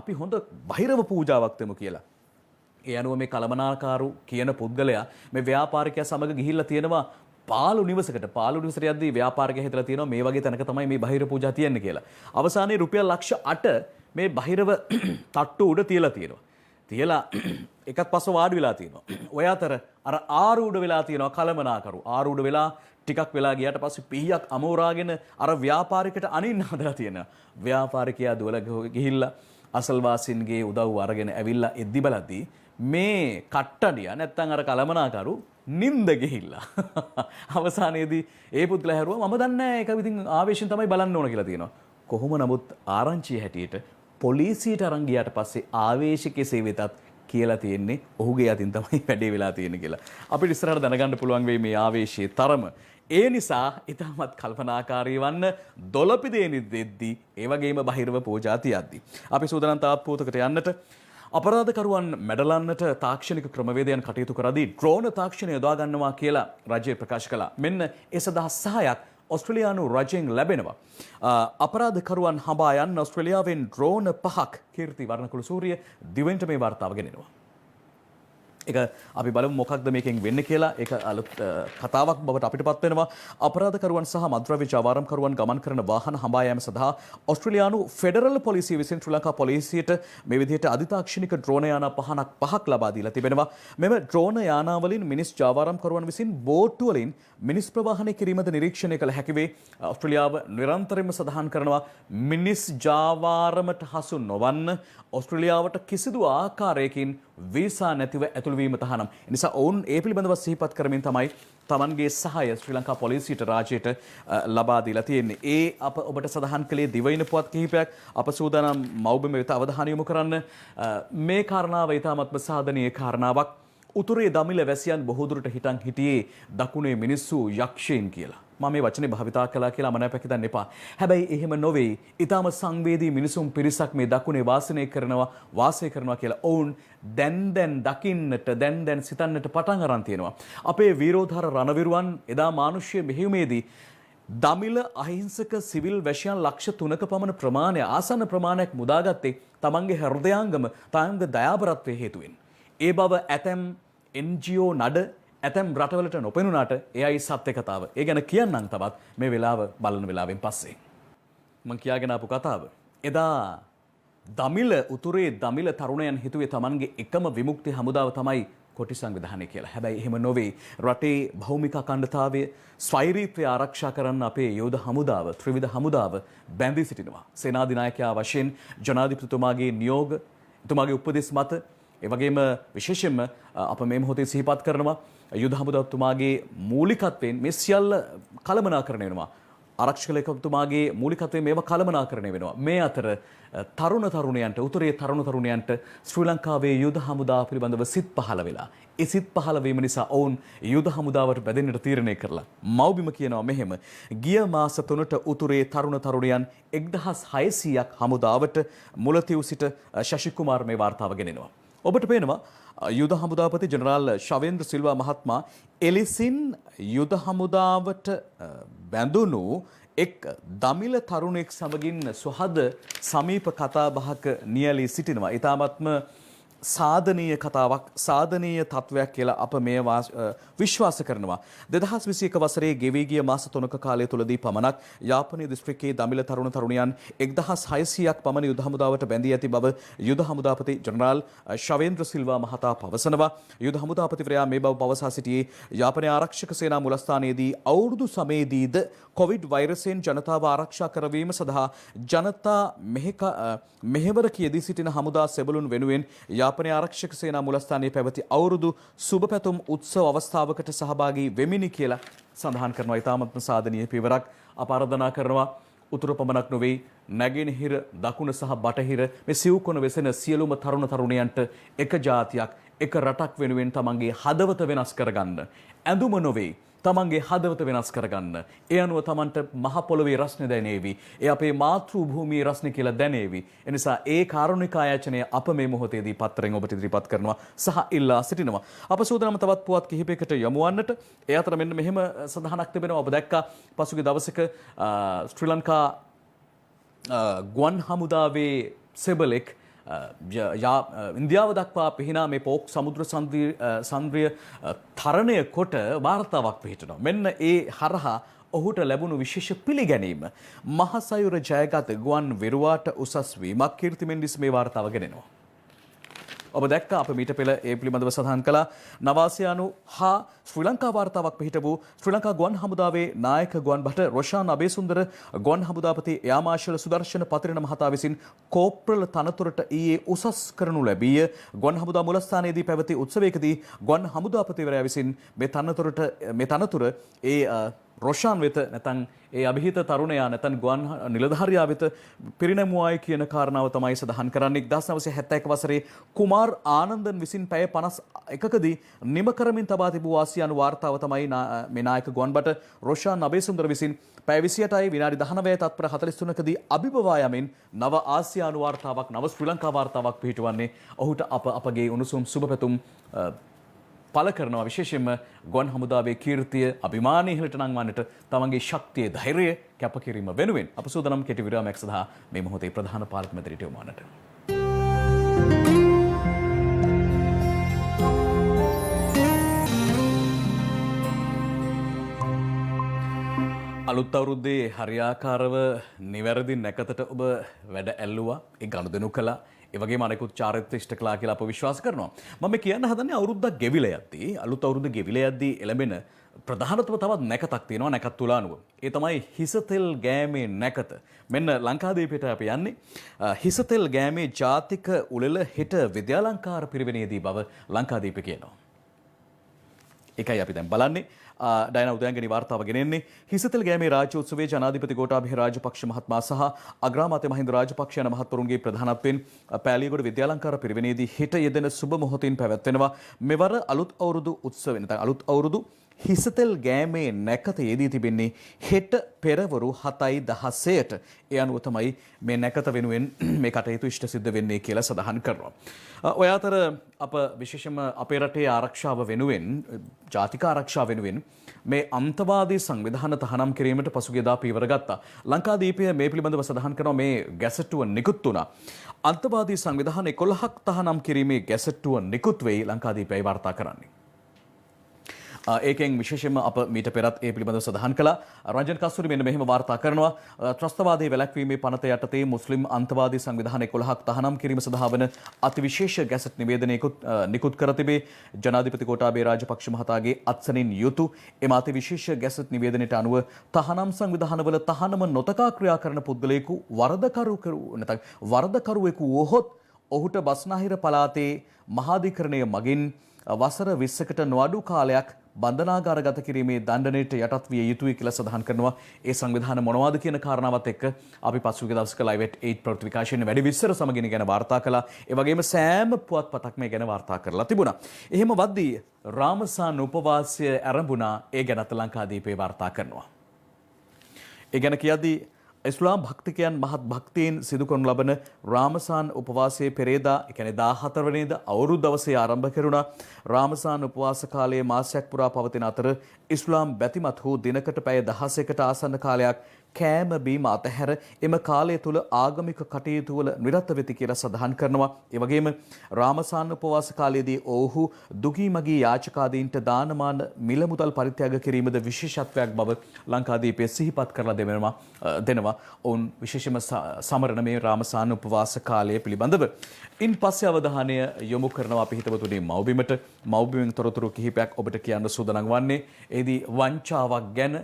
අපි හොඳ බහිරව පූජාවක් දෙමු කියලා. ඒ අනුව මේ කළමනාකාරු කියන පුද්ගලයා මේ ව්‍යාපාරිකයා සමග ගිහිල්ලා තියෙනවා පාළු නිවසකට. පාළු නිවසට යද්දී ව්යාපාරිකයා හිතලා තියෙනවා මේ වගේ තැනක තමයි මේ බහිර පූජා තියන්නේ කියලා. අවසානයේ රුපියල් ලක්ෂ 8 මේ බහිරව තට්ටු උඩ තියලා තියෙනවා. තියලා එකත් පස්ව වාඩි වෙලා තියෙනවා. ඔය අතර අර ආරූඪ වෙලා තියෙනවා කළමනාකරු. ආරූඪ වෙලා ටිකක් වෙලා ගියාට පස්සේ පිහියක් අමෝරාගෙන අර ව්‍යාපාරිකට අනින්න හදලා තියෙනවා. ව්‍යාපාරිකයා දුවලා ගිහිල්ලා අසල්වාසීන්ගේ උදව්ව අරගෙන ඇවිල්ලා එද්දි බලද්දී මේ කට්ටඩිය නැත්තම් අර කළමනාකරු නින්ද ගිහිල්ලා අවසානයේදී ඒ පුද්ගලයා හැරුවා මම දන්නේ නැහැ ඒක ඉතින් ආවේශයෙන් තමයි බලන්න ඕන කියලා තියෙනවා. කොහොම නමුත් ආරංචිය හැටියට පොලිසියට අරන් ගියාට පස්සේ ආවේශ කෙසේ වෙතත් කියලා තියෙන්නේ ඔහුගේ අතින් තමයි වැඩේ වෙලා තියෙන්නේ කියලා. අපිට ඉස්සරහට දැනගන්න පුළුවන් වෙයි මේ ආවේශයේ තරම. ඒ නිසා ඊටමත් කල්පනාකාරී වන්න දොළපිදේනි දෙද්දී ඒ වගේම බහිරව පූජා තියද්දී. අපි සූදානම් තාප් පුවතකට යන්නට අපරාධකරුවන් මැඩලන්නට තාක්ෂණික ක්‍රමවේදයන් කටයුතු කරදී ඩ්‍රෝන තාක්ෂණය යොදා ගන්නවා කියලා රජය ප්‍රකාශ කළා. මෙන්න ඒ සඳහා සහායක් ඔස්ට්‍රේලියානු රජයෙන් ලැබෙනවා. අපරාධකරුවන් හඹා යන්න ඔස්ට්‍රේලියාවෙන් ඩ්‍රෝන 5ක් කීර්ති වර්ණකුළු සූරිය දිවෙන්ට මේ වාර්තාව ගෙනෙනවා. ඒක අපි බලමු මොකක්ද මේකෙන් වෙන්නේ කියලා. ඒක අලුත් කතාවක් බවට අපිටපත් වෙනවා. අපරාධකරුවන් සහ මද්ද්‍රව්‍ය ජාවාරම්කරුවන් ගමන් කරන වාහන හඹා යාම සඳහා ඔස්ට්‍රේලියානු ෆෙඩරල් පොලිසිය විසින් ශ්‍රී ලංකා පොලිසියට මේ විදිහට අධිතාක්ෂණික ඩ්‍රෝන යාන පහක් ලබා දීලා තිබෙනවා. මෙම ඩ්‍රෝන යානාවලින් මිනිස් ජාවාරම්කරුවන් විසින් බෝට්ටු වලින් මිනිස් ප්‍රවාහනය කිරීමද නිරීක්ෂණය කළ හැකි වේ. ඔස්ට්‍රේලියාව නිරන්තරයෙන්ම සඳහන් කරනවා මිනිස් ජාවාරමට හසු නොවන්න ඔස්ට්‍රේලියාවට කිසිදු ආකාරයකින් වීසා නැතිව ඇතුළුවීම තහනම්. එනිසා ඔවුන් ඒ පිළිබඳව සිහිපත් කරමින් තමයි තමන්ගේ සහාය ශ්‍රී ලංකා පොලිසියට රාජ්‍යයට ලබා දීලා තියෙන්නේ. ඒ අප ඔබට සඳහන් කළේ දිවයින පුවත් කිහිපයක්. අප සූදානම් මව්බිම වෙත අවධානය යොමු කරන්න. මේ කාරණාව ඉතාමත්ම සාධනීය කාරණාවක්. උතුරේ දමිළ වැසියන් බොහෝ දුරට හිටන් හිටියේ දකුණේ මිනිස්සු යක්ෂයන් කියලා. මම මේ වචනේ භාවිතා කළා කියලා මනාපයක් හිතන්න එපා. හැබැයි එහෙම නොවේ. ඊටම සංවේදී මිනිසුන් පිරිසක් මේ දකුණේ වාසය කරනවා කියලා ඔවුන් දැන් දකින්නට දැන් සිතන්නට පටන් අරන් තියෙනවා. අපේ වීරෝධාර රණවිරුවන් එදා මානුෂ්‍ය මෙහෙයුමේදී දමිළ අහිංසක සිවිල් වැසියන් ලක්ෂ 3ක පමණ ප්‍රමාණය ආසන්න ප්‍රමාණයක් මුදාගත්තේ තමන්ගේ හෘදයාංගම තමන්ගේ දයාබරත්වයේ හේතුවෙන්. ඒ බව ඇතැම් NGO නඩ ඇතැම් රටවලට නොපෙනුනාට එයයි සත්‍ය කතාව. ඒ ගැන කියන්නම් තවත් මේ වෙලාව බලන වෙලාවෙන් පස්සේ. මම කියාගෙන ආපු කතාව. එදා උතුරේ දමිළ තරුණයන් හිතුවේ තමන්ගේ එකම විමුක්ති හමුදාව තමයි කොටි සංවිධානය කියලා. හැබැයි එහෙම නොවේ. රටේ භෞමික අඛණ්ඩතාවය ස්වෛරීත්වය ආරක්ෂා කරන්න අපේ යෝධ හමුදාව ත්‍රිවිධ හමුදාව බැඳී සිටිනවා. සේනාධිනායකයා වශයෙන් ජනාධිපතිතුමාගේ නියෝග, එතුමාගේ උපදෙස් මත, ඒ වගේම විශේෂයෙන්ම අප මේ මොහොතේ සිහිපත් කරනවා යුද හමුදාතුමාගේ මූලිකත්වයෙන් මේ සියල්ල කළමනාකරණය වෙනවා. ආරක්ෂක ලේකම්තුමාගේ මූලිකත්වයෙන් මේවා කළමනාකරණය වෙනවා. මේ අතර තරුණයන්ට උතුරේ තරුණයන්ට ශ්‍රී ලංකාවේ යුද හමුදාව පිළිබඳව සිත් පහළ වෙලා. ඒ සිත් පහළ වීම නිසා ඔවුන් යුද හමුදාවට බැඳෙන්නට තීරණය කරලා. මව්බිම කියනවා මෙහෙම. ගිය මාස 3ට උතුරේ තරුණයන් 1600ක් හමුදාවට මුලතිව් සිට ශෂි කුමාර් මේ වාර්තාව ගෙනෙනවා. ඔබට පේනවා යුද හමුදාපති ජනරාල් ශවේන්ද්‍ර සිල්වා මහත්මයා එලෙසින් යුද හමුදාවට බැඳුණු එක් දමිළ තරුණෙක් සමගින් සුහද සමීප කතාබහක නියැලී සිටිනවා. ඊටාත්ම සාධනීය කතාවක්, සාධනීය තත්වයක් කියලා අප මේ විශ්වාස කරනවා. 2021 වසරේ ගෙවී ගිය මාස 3ක කාලය තුලදී පමණක් යාපනයේ දිස්ත්‍රික්කයේ දමිළ තරුණයන් 1600ක් පමණ යුද හමුදාවට බැඳී ඇති බව යුද හමුදාපති ජනරාල් ශවේන්ද්‍ර සිල්වා මහතා පවසනවා. යුද හමුදාපතිවරයා මේ බව පවසා සිටියේ යාපනයේ ආරක්ෂක සේනා මුලස්ථානයේදී අවුරුදු සමයේදීද කොවිඩ් වෛරසයෙන් ජනතාව ආරක්ෂා කරවීම සඳහා ජනතා මෙහෙවර කියදී සිටින හමුදා සෙබළුන් වෙනුවෙන් යාපනයේ ආරක්ෂක සේනා මුලස්ථානයේ පැවති අවුරුදු සුබ පැතුම් උත්සව අවස්ථාවකට සහභාගී වෙමිනි කියලා සඳහන් කරනවා. ඉතාමත්ම සාධනීය පියවරක්. අප ආරාධනා කරනවා උතුර පමණක් නොවේ නැගෙනහිර දකුණ සහ බටහිර මේ සිව්කොන වෙසෙන සියලුම තරුණයන්ට එක ජාතියක් එක රටක් වෙනුවෙන් තමන්ගේ හදවත වෙනස් කරගන්න. ඇඳුම නොවේ තමන්ගේ හදවත වෙනස් කරගන්න. ඒ අනුව තමන්ට මහ පොළොවේ රස්නේ දැනේවි. ඒ අපේ මාතෘ භූමියේ රස්නේ කියලා දැනේවි. එනිසා ඒ කාරුණික ආයාචනය අප මේ මොහොතේදී පත්තරෙන් ඔබට ඉදිරිපත් කරනවා සහ ඉල්ලා සිටිනවා. අප සූදානම් තවත් පුවත් කිහිපයකට යමු වන්නට. ඒ අතර මෙන්න මෙහෙම සඳහනක් තිබෙනවා. ඔබ දැක්කා පසුගිය දවසක ශ්‍රී ලංකා ගුවන් හමුදාවේ සෙබලෙක් ඉන්දියාව දක්වා පිහිනා මේ පෝක් සමුද්‍ර සංද්‍රිය තරණය කොට වාර්තාවක් පිහිටනවා. මෙන්න ඒ හරහා ඔහුට ලැබුණු විශේෂ පිළිගැනීම මහසයුර ජයගත ගුවන් විරුවාට උසස් වීමක් කීර්ති මෙන්ඩිස් මේ වාර්තාව ගෙනෙනවා. ඔබ දැක්ක අප මීට පෙර ඒ පිළිබඳව සඳහන් කළා. නවාසියානු හා ශ්‍රී ලංකා වාර්තාවක් පිහිටපු ශ්‍රී ලංකා ගුවන් හමුදාවේ නායක ගුවන් භට රොෂාන් අබේසුන්දර ගුවන් හමුදාපති එයා මාර්ෂල් සුදර්ශන පතිරණ මහතා විසින් කෝප්‍රල තනතුරට ඊයේ උසස් කරනු ලැබීය. ගුවන් හමුදා මුලස්ථානයේදී පැවති උත්සවයකදී ගුවන් හමුදාපතිවරයා විසින් මේ තනතුර ඒ රොෂාන් වෙත නැතන් ඒ අභිහිත තරුණයා නැතන් ගුවන් නිලධාරියා වෙත පිරිනැමුවායි කියන කාරණාව තමයි සඳහන් කරන්නේ. 1971 වසරේ කුමාර් ආනන්දන් විසින් පැය 51කදී නිම කරමින් තබා තිබූ ආසියානු වාර්තාව තමයි මේ නායක ගුවන් භට රොෂාන් අබේසුන්දර විසින් පැය 28යි විනාඩි 19 තත්පර 43කදී අභිබවා යමින් නව ආසියානු වාර්තාවක්, නව ශ්‍රී ලංකා වාර්තාවක් පිහිටුවන්නේ. ඔහුට අපගේ උණුසුම් සුබපැතුම් පල කරනවා. විශේෂයෙන්ම ගුවන් හමුදාවේ කීර්තිය අභිමානය ඉහළට නංවන්නට තමන්ගේ ශක්තිය ධෛර්යය කැපකිරීම වෙනුවෙන් අප සූදානම් කෙටි විරාමයක් සඳහා මේ මොහොතේ ප්‍රධාන පාලක මැදිරියට යොමු වන්නට. අලුත් අවුරුද්දේ හරියාකාරව නිවැරදි නැකතට ඔබ වැඩ ඇල්ලුවා. ඒ ගනුදෙනු කළා. ඒ වගේම අනෙකුත් චාරිත්‍ර ඉෂ්ට කළා කියලා අප විශ්වාස කරනවා. මම කියන්න හදන්නේ අවුරුද්දක් ගෙවිලා යද්දී, අලුත් අවුරුද්ද ගෙවිලා යද්දී එළඹෙන ප්‍රධානතම තවත් නැකතක් තියෙනවා. නැකත් තුලානුව. ඒ තමයි හිසතෙල් ගෑමේ නැකත. මෙන්න ලංකාදීපයට අපි යන්නේ. හිසතෙල් ගෑමේ ජාතික උළෙල හෙට විද්‍යාලංකාර පිරිවෙනේදී බව ලංකාදීප කියනවා. එකයි අපි දැන් බලන්නේ. ඩයනා උදයන්ගේ වාර්තාව ගෙනෙන්නේ හිසතෙල් ගෑමේ රාජ්‍ය උත්සවයේ ජනාධිපති ගෝඨාභය රාජපක්ෂ මහත්මයා සහ අග්‍රාමාත්‍ය මහින්ද රාජපක්ෂ යන මහත්වරුන්ගේ ප්‍රධානත්වයෙන් පෑලියගොඩ විද්‍යාලංකාර පිරිවෙනේදී හිට යෙදෙන සුබ මොහොතින් පැවැත්වෙනවා. මෙවර අලුත් අවුරුදු උත්සවය නැත්නම් අලුත් අවුරුදු හිසතෙල් ගෑමේ නැකත යෙදී තිබෙන්නේ හෙට පෙරවරු 7:16ට. ඒ අනුව තමයි මේ නැකත වෙනුවෙන් මේ කටයුතු ඉෂ්ට සිද්ධ වෙන්නේ කියලා සඳහන් කරනවා. ඔය අතර අප විශේෂම අපේ රටේ ආරක්ෂාව වෙනුවෙන් ජාතික ආරක්ෂාව වෙනුවෙන් මේ අන්තවාදී සංවිධාන තහනම් කිරීමට පසුගියදා පීවර ගත්තා. ලංකාදීපය මේ පිළිබඳව සඳහන් කරනවා මේ ගැසට්ටුව නිකුත් වුණා. අන්තවාදී සංවිධාන 11ක් තහනම් කිරීමේ ගැසට්ටුව නිකුත් වෙයි ලංකාදීපයයි වාර්තා කරන්නේ. ඒකෙන් විශේෂයෙන්ම අප මීට පෙරත් ඒ පිළිබඳව සඳහන් කළා. රංජන් කස්තුරි මෙන්න මෙහෙම වාර්තා කරනවා. ත්‍රස්තවාදයේ වැළැක්වීමේ පනත යටතේ මුස්ලිම් අන්තවාදී සංවිධාන 11ක් තහනම් කිරීම සඳහා වන අතිවිශේෂ ගැසට් නිවේදනයකුත් නිකුත් කර තිබේ. ජනාධිපති ගෝඨාභය රාජපක්ෂ මහතාගේ අත්සනින් යුතු එම අතිවිශේෂ ගැසට් නිවේදනයට අනුව තහනම් සංවිධානවල තහනම නොතකා ක්‍රියා කරන පුද්ගලයෙකු වරදකරුවෙකු වුවහොත් ඔහුට බස්නාහිර පළාතේ මහාධිකරණය මගින් වසර 20කට නොඅඩු කාලයක් බන්ධනාගාරගත කිරීමේ දණ්ඩනයට යටත් විය යුතුයි කියලා සඳහන් කරනවා. ඒ සංවිධාන මොනවාද කියන කාරණාවත් එක්ක අපි පසුගිය දවසක Live at 8 ප්‍රතිවිකාශනයේ වැඩි විස්තර සමගින් ගැන වාර්තා කළා. ඒ වගේම සෑම පුවත්පතක් මේ ගැන වාර්තා කරලා තිබුණා. එහෙම වද්දී රාමසාන උපවාසය ආරම්භුණා. ඒ ගැනත් ලංකාදීපේ වාර්තා කරනවා. ඒ ගැන කියද්දී ඉස්ලාම් භක්තිකයන් මහත් භක්තියෙන් සිදු කරනු ලබන රාමසාන් උපවාසයේ පෙරේදා ඒ කියන්නේ 14 වෙනිදා අවුරුදු දවසේ ආරම්භ කෙරුණා. රාමසාන් උපවාස කාලයේ මාසයක් පුරා පවතින අතර ඉස්ලාම් බැතිමත් වූ දිනකට පැය 16කට ආසන්න කාලයක් කෑම බීම අතහැර එම කාලය තුල ආගමික කටයුතු වල නිරත වෙති කියලා සඳහන් කරනවා. ඒ වගේම රාමසාන් උපවාස කාලයේදී ඔවුහු දුගී මගී යාචකාදීන්ට දානමාන මිල මුදල් පරිත්‍යාග කිරීමද විශේෂත්වයක් බව ලංකාදීපයේ සිහිපත් කරලා දෙනවා. ඔවුන් විශේෂම සමරන මේ රාමසාන උපවාස කාලය පිළිබඳව. ඉන් පස්සේ අවධානය යොමු කරනවා අපි හිතවතුනි මව්බිමට. මව්බිමෙන් තොරතුරු කිහිපයක් ඔබට කියන්න සූදානම් වන්නේ. එෙහිදී වංචාවක් ගැන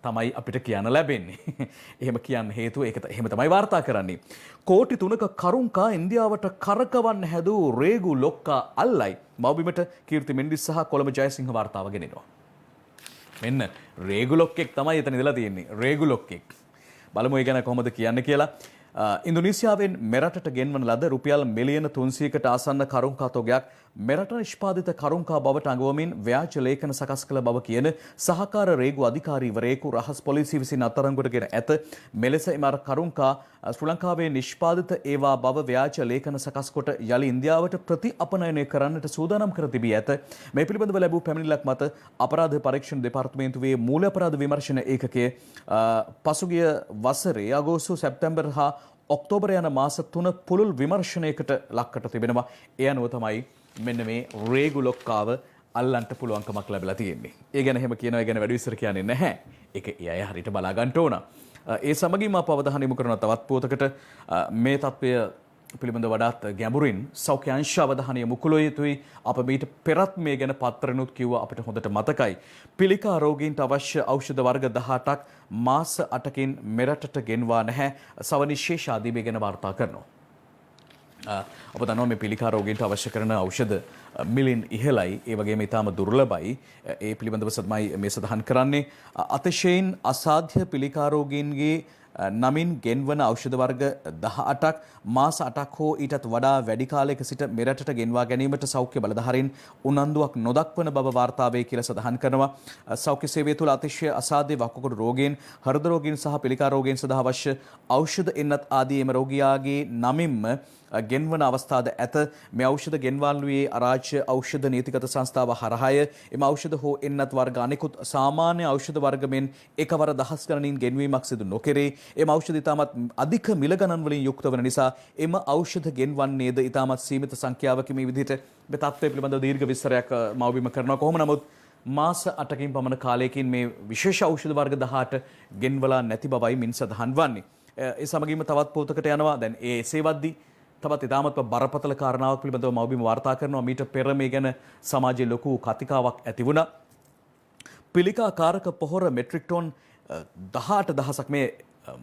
තමයි අපිට කියන්න ලැබෙන්නේ. එහෙම කියන්න හේතුව ඒක එහෙම තමයි වාර්තා කරන්නේ. කෝටි 3ක කරුංකා ඉන්දියාවට කරකවන්න හැදූ රේගු ලොක්කා අල්ලයි. මව්බිමට කීර්ති මෙන්ඩිස් සහ කොළඹ ජයසිංහ වාර්තාව ගෙනෙනවා. මෙන්න රේගු ලොක්කෙක් තමයි එතන ඉඳලා තියෙන්නේ. රේගු ලොක්කෙක්. බලමු ඒ ගැන කොහොමද කියන්නේ කියලා. ඉන්දුනීසියාවෙන් මෙරටට ගෙන්වන ලද රුපියල් මිලියන 300කට ආසන්න කරුංකා තොගයක් මෙරට නිෂ්පාදිත කරුංකා බවට අඟවමින් ව්‍යාජ ලේඛන සකස් කළ බව කියන සහකාර රේගු අධිකාරීවරයෙකු රහස් පොලිසිය විසින් අත්අඩංගුවට ගෙන ඇත. මෙලෙස එම කරුංකා ශ්‍රී ලංකාවේ නිෂ්පාදිත ඒවා බව ව්‍යාජ ලේඛන සකස් කොට යලි ඉන්දියාවට ප්‍රතිඅපනයනය කරන්නට සූදානම් කර තිබී ඇත. මේ පිළිබඳව ලැබූ පැමිණිල්ලක් මත අපරාධ පරීක්ෂණ දෙපාර්තමේන්තුවේ මූල අපරාධ විමර්ශන ඒකකයේ පසුගිය වසරේ අගෝස්තු සැප්තැම්බර් හා ඔක්තෝබර් යන මාස 3 පුළුල් විමර්ශනයකට ලක්කට තිබෙනවා. ඒ අනුව තමයි මෙන්න මේ රේගු ලොක්කාව අල්ලන්ට පුළුවන්කමක් ලැබලා තියෙන්නේ. ඒ ගැන එහෙම කියනවා, ඒ ගැන වැඩි විස්තර කියන්නේ නැහැ. ඒක ඒ අය හරියට බලා ගන්න ඕන. ඒ සමගින්ම අප අවධානය යොමු කරන තවත් පුවතකට මේ තත්ත්වය පිළිබඳ වඩාත් ගැඹුරින් සෞඛ්‍ය අංශ අවධානය යොමු කළ යුතුයි. අප මීට පෙරත් මේ ගැන පත්‍රනුත් කිව්වා, අපිට හොඳට මතකයි. පිළිකා රෝගීන්ට අවශ්‍ය ඖෂධ වර්ග 18ක් මාස 8කින් මෙරටට ගෙන්වා නැහැ. සවනිශේෂ ආදී මේ ගැන වාර්තා කරනවා. ඔබ දන්නවා මේ පිළිකා රෝගීන්ට අවශ්‍ය කරන ඖෂධ මිලින් ඉහළයි. ඒ වගේම ඊටාම දුර්ලභයි. ඒ පිළිබඳව තමයි මේ සඳහන් කරන්නේ. අතිශයින් අසාධ්‍ය පිළිකා රෝගීන්ගේ නමින් ගෙන්වන ඖෂධ වර්ග 18ක් මාස 8ක් හෝ ඊටත් වඩා වැඩි කාලයක සිට මෙරටට ගෙන්වා ගැනීමට සෞඛ්‍ය බලධාරීන් උනන්දුවක් නොදක්වන බව වාර්තා වේ කියලා සඳහන් කරනවා. සෞඛ්‍ය සේවය තුළ අතිශය අසාධ්‍ය වකුගඩු රෝගීන්, හෘද රෝගීන් සහ පිළිකා රෝගීන් සඳහා අවශ්‍ය ඖෂධ එන්නත් ආදී එම රෝගියාගේ නමින්ම ගෙන්වන අවස්ථාද ඇත. මේ ඖෂධ ගෙන්වාලුවේ අරාජ්‍ය ඖෂධ නීතිගත සංස්ථාව හරහාය. එම ඖෂධ හෝ එන්නත් වර්ග අනෙකුත් සාමාන්‍ය ඖෂධ වර්ග මෙන් එකවර දහස් ගණනින් ගෙන්වීමක් සිදු නොකෙරේ. එම ඖෂධ ඉතාමත් අධික මිල ගණන් වලින් යුක්ත වන නිසා එම ඖෂධ ගෙන්වන්නේද ඉතාමත් සීමිත සංඛ්‍යාවකින්. මේ විදිහට මේ තත්ත්වය පිළිබඳව දීර්ඝ විස්තරයක් මව්බිම කරනවා. කොහොම නමුත් මාස 8කින් පමණ කාලයකින් මේ විශේෂ ඖෂධ වර්ග 18 ගෙන්වලා නැති බවයි මින් සඳහන් වන්නේ. ඒ සමගින්ම තවත් පොතකට යනවා. දැන් ඒ සේවද්දී තවත් ඉතාමත් බරපතල කාරණාවක් පිළිබඳව මව්බිම වාර්තා කරනවා. මීට පෙර මේ ගැන සමාජයේ ලොකු කතිකාවක් ඇති වුණා. පිළිකා කාරක පොහොර මෙට්‍රික් ටොන් 18000ක් මේ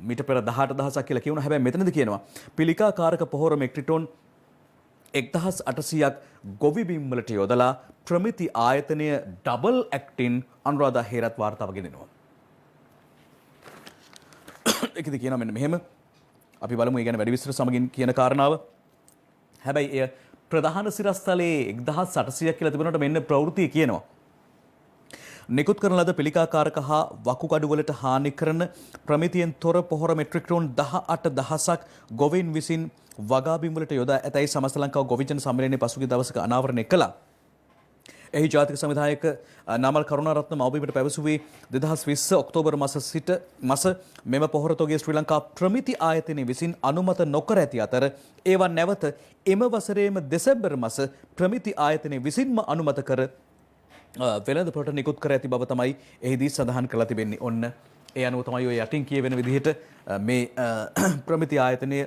මීට පෙර 18000ක් කියලා කියනවා. හැබැයි මෙතනදී කියනවා පිළිකා කාරක පොහොර මෙට්‍රික් ටොන් 1800ක් ගොවි බිම් වලට යොදලා ප්‍රමිති ආයතනය ඩබල් ඇක්ටින් අනුරාධා හේරත් වාර්තාව ගෙනෙනවා. ඒකද කියනවා මෙන්න මෙහෙම. අපි බලමු ඒ ගැන වැඩි විස්තර සමගින් කියන කාරණාව. හැබැයි එය ප්‍රධාන සිරස්තලයේ 1800ක් කියලා තිබුණාට මෙන්න ප්‍රවෘත්තිය කියනවා. නිකුත් කරන ලද පිළිකාකාරක හා වකුගඩු වලට හානි කරන ප්‍රමිතියෙන් තොර පොහොර මෙට්‍රික් ටන් 18000ක් ගොවීන් විසින් වගාබිම් වලට යොදා ඇතැයි සමස්ත ලංකාව ගොවිජන සම්මේලනයේ පසුගිය දවසක අනාවරණය කළා. එහි ජාතික සංවිධායක නාමල් කරුණාරත්න මව්බිමට පැවසුවේ 2020 ඔක්තෝබර් මාස මෙම පොහොර තොගේ ශ්‍රී ලංකා ප්‍රමිති ආයතනය විසින් අනුමත නොකර ඇති අතර ඒවා නැවත එම වසරේම දෙසැම්බර් මාස ප්‍රමිති ආයතනය විසින්ම අනුමත කර වෙළඳපොළට නිකුත් කර ඇති බව තමයි එහිදී සඳහන් කරලා තිබෙන්නේ. ඔන්න ඒ අනුව තමයි ඔය යටින් කියවෙන විදිහට මේ ප්‍රමිති ආයතනය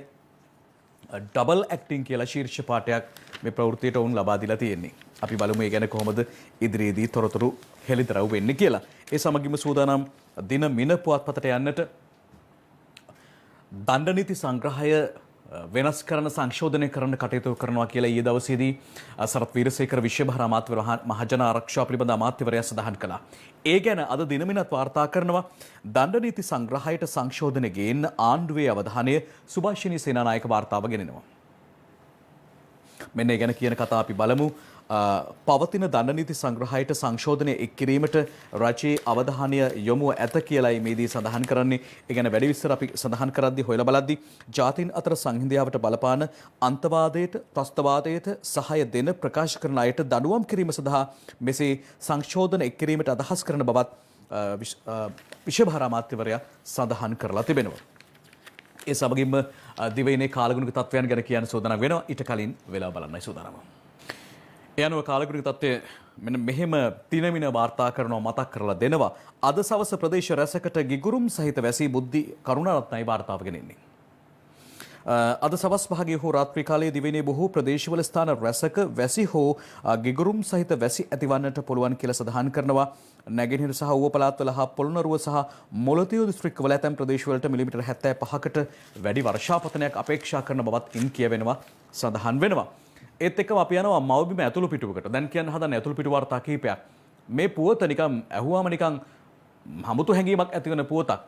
ඩබල් ඇක්ටිං කියලා ශීර්ෂ පාඨයක් මේ ප්‍රවෘත්තියට වුන් ලබා දීලා තියෙන්නේ. අපි බලමු ඒ ගැන කොහොමද ඉදිරියේදී තොරතුරු හෙළිදරව් වෙන්නේ කියලා. ඒ සමගින්ම සූදානම් දින මින පුවත්පතට යන්නට දණ්ඩ නීති සංග්‍රහය වෙනස් කරන සංශෝධනය කරන්න කටයුතු කරනවා කියලා ඊයේ දවසේදී සරත් වීරසේකර විශ්වභාර අමාත්‍යවර මහජන ආරක්ෂා පිළිබඳ අමාත්‍යවරයා සඳහන් කළා. ඒ ගැන අද දින මිනත් වාර්තා කරනවා දණ්ඩ නීති සංග්‍රහයට සංශෝධන ගේන්න ආණ්ඩුවේ අවධානය සුභාෂිනී සේනානායක වාර්තාව ගෙනෙනවා. මෙන්න ඒ ගැන කියන කතාව අපි බලමු. පවතින දණ්ඩ නීති සංග්‍රහයට සංශෝධනය එක් කිරීමට රජයේ අවධානය යොමු ඇත කියලායි මේදී සඳහන් කරන්නේ. ඒ ගැන වැඩි විස්තර අපි සඳහන් කරද්දී හොයලා බලද්දී ජාතීන් අතර සංහිඳියාවට බලපාන අන්තවාදයට ත්‍රස්තවාදයට සහාය දෙන ප්‍රකාශ කරන අයට දඬුවම් කිරීම සඳහා මෙසේ සංශෝධන එක් කිරීමට අදහස් කරන බවත් විශ්වභාර අමාත්‍යවරයා සඳහන් කරලා තිබෙනවා. ඒ සමගින්ම දිවයිනේ කාලගුණික තත්ත්වයන් ගැන කියන්න සූදානම් වෙනවා. ඊට කලින් වෙලාව බලන්නයි සූදානම්. ඒ අනුව කාලගුණික තත්ත්වය මෙන්න මෙහෙම තිනමින වාර්තා කරනවා මතක් කරලා දෙනවා. අද සවස ප්‍රදේශ රැසකට ගිගුරුම් සහිත වැසි බුද්ධි කරුණාරත්නයි වාර්තාව ගෙනෙන්නේ. අද සවස් පහගේ හෝ රාත්‍රී කාලයේ දිවයිනේ බොහෝ ප්‍රදේශවල ස්ථාන රැසක වැසි හෝ ගිගුරුම් සහිත වැසි ඇතිවන්නට පුළුවන් කියලා සඳහන් කරනවා. නැගෙනහිර සහ ඌව පළාත්වල හා පොළොන්නරුව සහ මොළතියු දිස්ත්‍රික්කවල ඇතැම් ප්‍රදේශවලට මිලිමීටර් 75කට වැඩි වර්ෂාපතනයක් අපේක්ෂා කරන බවත් ඉන් කියවෙනවා සඳහන් වෙනවා. ඒත් එක්කම අපි යනවා මව්බිම ඇතුළු පිටුවකට. දැන් කියන්න හදන ඇතුළු පිටු වාර්තා කිහිපයක්. මේ පුවත නිකන් ඇහුවාම නිකන් හමුතු හැඟීමක් ඇති වෙන පුවතක්.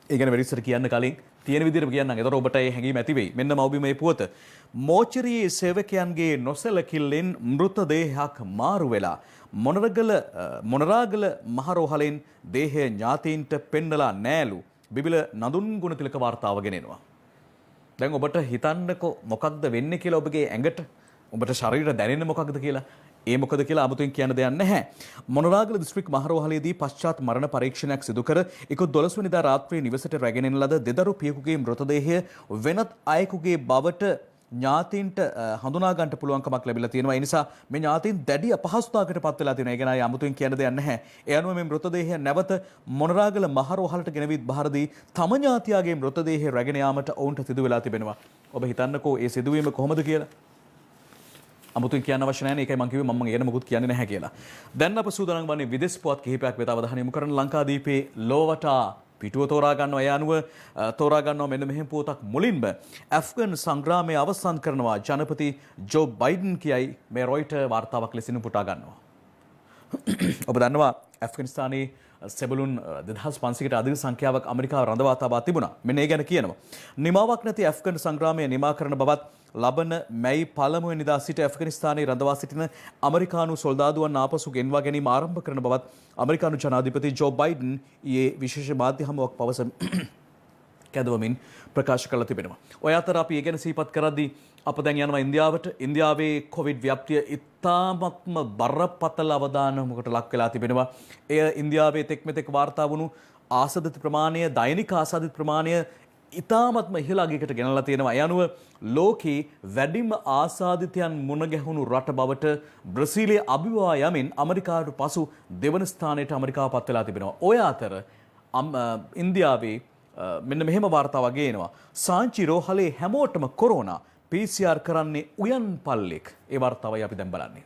ඒ ගැන වැඩි විස්තර කියන්න කලින් තියෙන විදිහට කියන්නම්. ඒතර ඔබට ඒ හැඟීම ඇති වෙයි. මෙන්න මව්බිම මේ පුවත. මෝචරියේ සේවකයන්ගේ නොසැලකිල්ලෙන් මෘතදේහයක් මාරු වෙලා මොනරාගල මහරෝහලෙන් දේහය ඥාතීන්ට පෙන්නලා නෑලු. බිබිල නඳුන් ගුණතිලක වාර්තාව ගෙනෙනවා. දැන් ඔබට හිතන්නකො මොකක්ද වෙන්නේ කියලා ඔබගේ ඇඟට ඔබට ශරීරයට දැනෙන්නේ මොකක්ද කියලා. ඒ මොකද කියලා අමුතුවෙන් කියන්න දෙයක් නැහැ. මොනරාගල දිස්ත්‍රික් මහරෝහලේදී පශ්චාත් මරණ පරීක්ෂණයක් සිදු කර 11 වෙනිදා රාත්‍රියේ නිවසට රැගෙන එන ලද දෙදරු පියෙකුගේ මෘතදේහය වෙනත් අයෙකුගේ බවට ඥාතීන්ට හඳුනා ගන්නට පුළුවන්කමක් ලැබිලා තියෙනවා. ඒ නිසා මේ ඥාතීන් දැඩි අපහසුතාවකට පත් වෙලා තියෙනවා. ඒ ගැන අමුතුවෙන් කියන්න දෙයක් නැහැ. ඒ අනුව මේ මෘතදේහය නැවත මොනරාගල මහරෝහලට ගෙනවිත් බහරදී තම ඥාතියාගේ මෘතදේහය රැගෙන යාමට ඔවුන්ට සිදු වෙලා තිබෙනවා. ඔබ හිතන්නකෝ ඒ සිදුවීම කොහොමද කියලා. අමුතුවෙන් කියන්න අවශ්‍ය නැහැ නේ. ඒකයි මම කිව්වේ මම ගැන මොකුත් කියන්නේ නැහැ කියලා. දැන් අප සූදානම් වන්නේ විදේශ පුවත් කිහිපයක් වෙත අවධානය යොමු කරන ලංකාදීපේ ලෝවටා පිටුව තෝරා ගන්නවා. ඒ අනුව තෝරා ගන්නවා මෙන්න මෙහෙම පුවතක්. මුලින්ම ඇෆ්ගන් සංග්‍රාමය අවසන් කරනවා ජනපති ජෝ බයිඩන් කියයි මේ රොයිටර් වාර්තාවක් ලෙසින් පුටා ගන්නවා. ඔබ දන්නවා ඇෆ්ගනිස්තානයේ සෙබළුන් 2500කට අධික සංඛ්‍යාවක් ඇමරිකාව රඳවා තබා තිබුණා. මෙන්න ඒ ගැන කියනවා. නිමාවක් නැති ඇෆ්ගන් සංග්‍රාමය නිමා කරන බවත් ලබන මැයි පළමුවෙනිදා සිට ඇෆ්ගනිස්තානයේ රඳවා සිටින ඇමරිකානු සොල්දාදුවන් ආපසු ගෙන්වා ගැනීම ආරම්භ කරන බවත් ඇමරිකානු ජනාධිපති ජෝ බයිඩන් ඊයේ විශේෂ මාධ්‍ය හමුවක් පවසමින් කැදවමින් ප්‍රකාශ කළ තිබෙනවා. ඔය අතර අපි ඒ ගැන සිහිපත් කරද්දී අප දැන් යනවා ඉන්දියාවට. ඉන්දියාවේ කොවිඩ් ව්‍යාප්තිය ඉතාමත්ම බරපතල අවදානමකට ලක් වෙලා තිබෙනවා. එය ඉන්දියාවේ තෙක් මෙතෙක් වාර්තා වුණු ආසාදිත ප්‍රමාණය, දෛනික ආසාදිත ප්‍රමාණය ඉතාමත්ම ඉහළ අගයකට ගෙනල්ලා තියෙනවා. ඒ අනුව ලෝකේ වැඩිම ආසාදිතයන් මුණ ගැහුණු රට බවට බ්‍රසීලය අභිවා යමින් ඇමරිකාවට පසු දෙවන ස්ථානයට ඇමරිකාව පත් වෙලා තිබෙනවා. ඔය අතර ඉන්දියාවේ මෙන්න මෙහෙම වාර්තාවක් ගේනවා. සාංචි රෝහලේ හැමෝටම කොරෝනා PCR කරන්නේ උයන් පල්ලෙක්. ඒ වාර්තාවයි අපි දැන් බලන්නේ.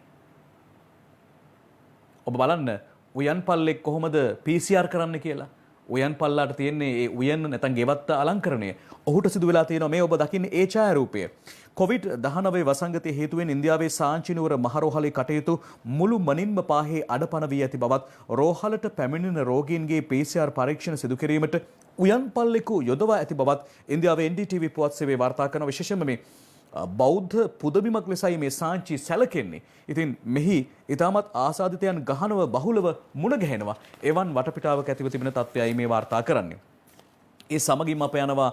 ඔබ බලන්න උයන් පල්ලෙක් කොහොමද PCR කරන්නේ කියලා. උයන් පල්ලාට තියෙන්නේ ඒ උයන නැත්නම් ගෙවත්ත අලංකරණය. ඔහුට සිදු වෙලා තියෙනවා මේ ඔබ දකින්නේ ඒ ඡායාරූපය. COVID-19 වසංගතය හේතුවෙන් ඉන්දියාවේ සාංචිනුවර මහරෝහලේ කටයුතු මුළු මනින්ම පාහේ අඩපණ වී ඇති බවත් රෝහලට පැමිණෙන රෝගීන්ගේ PCR පරීක්ෂණ සිදු කිරීමට උයන් පල්ලෙකු යොදවා ඇති බවත් ඉන්දියාවේ NDTV පුවත් සේවය වාර්තා කරන විශේෂයෙන්ම මේ බෞද්ධ පුදබිමක් ලෙසයි මේ සාංචි සැලකෙන්නේ. ඉතින් මෙහි ඊටමත් ආසාදිතයන් ගහනව බහුලව මුණ ගැහෙනවා. එවන් වටපිටාවක ඇතිව තිබෙන තත්ත්වයයි මේ වාර්තා කරන්නේ. ඒ සමගින්ම අප යනවා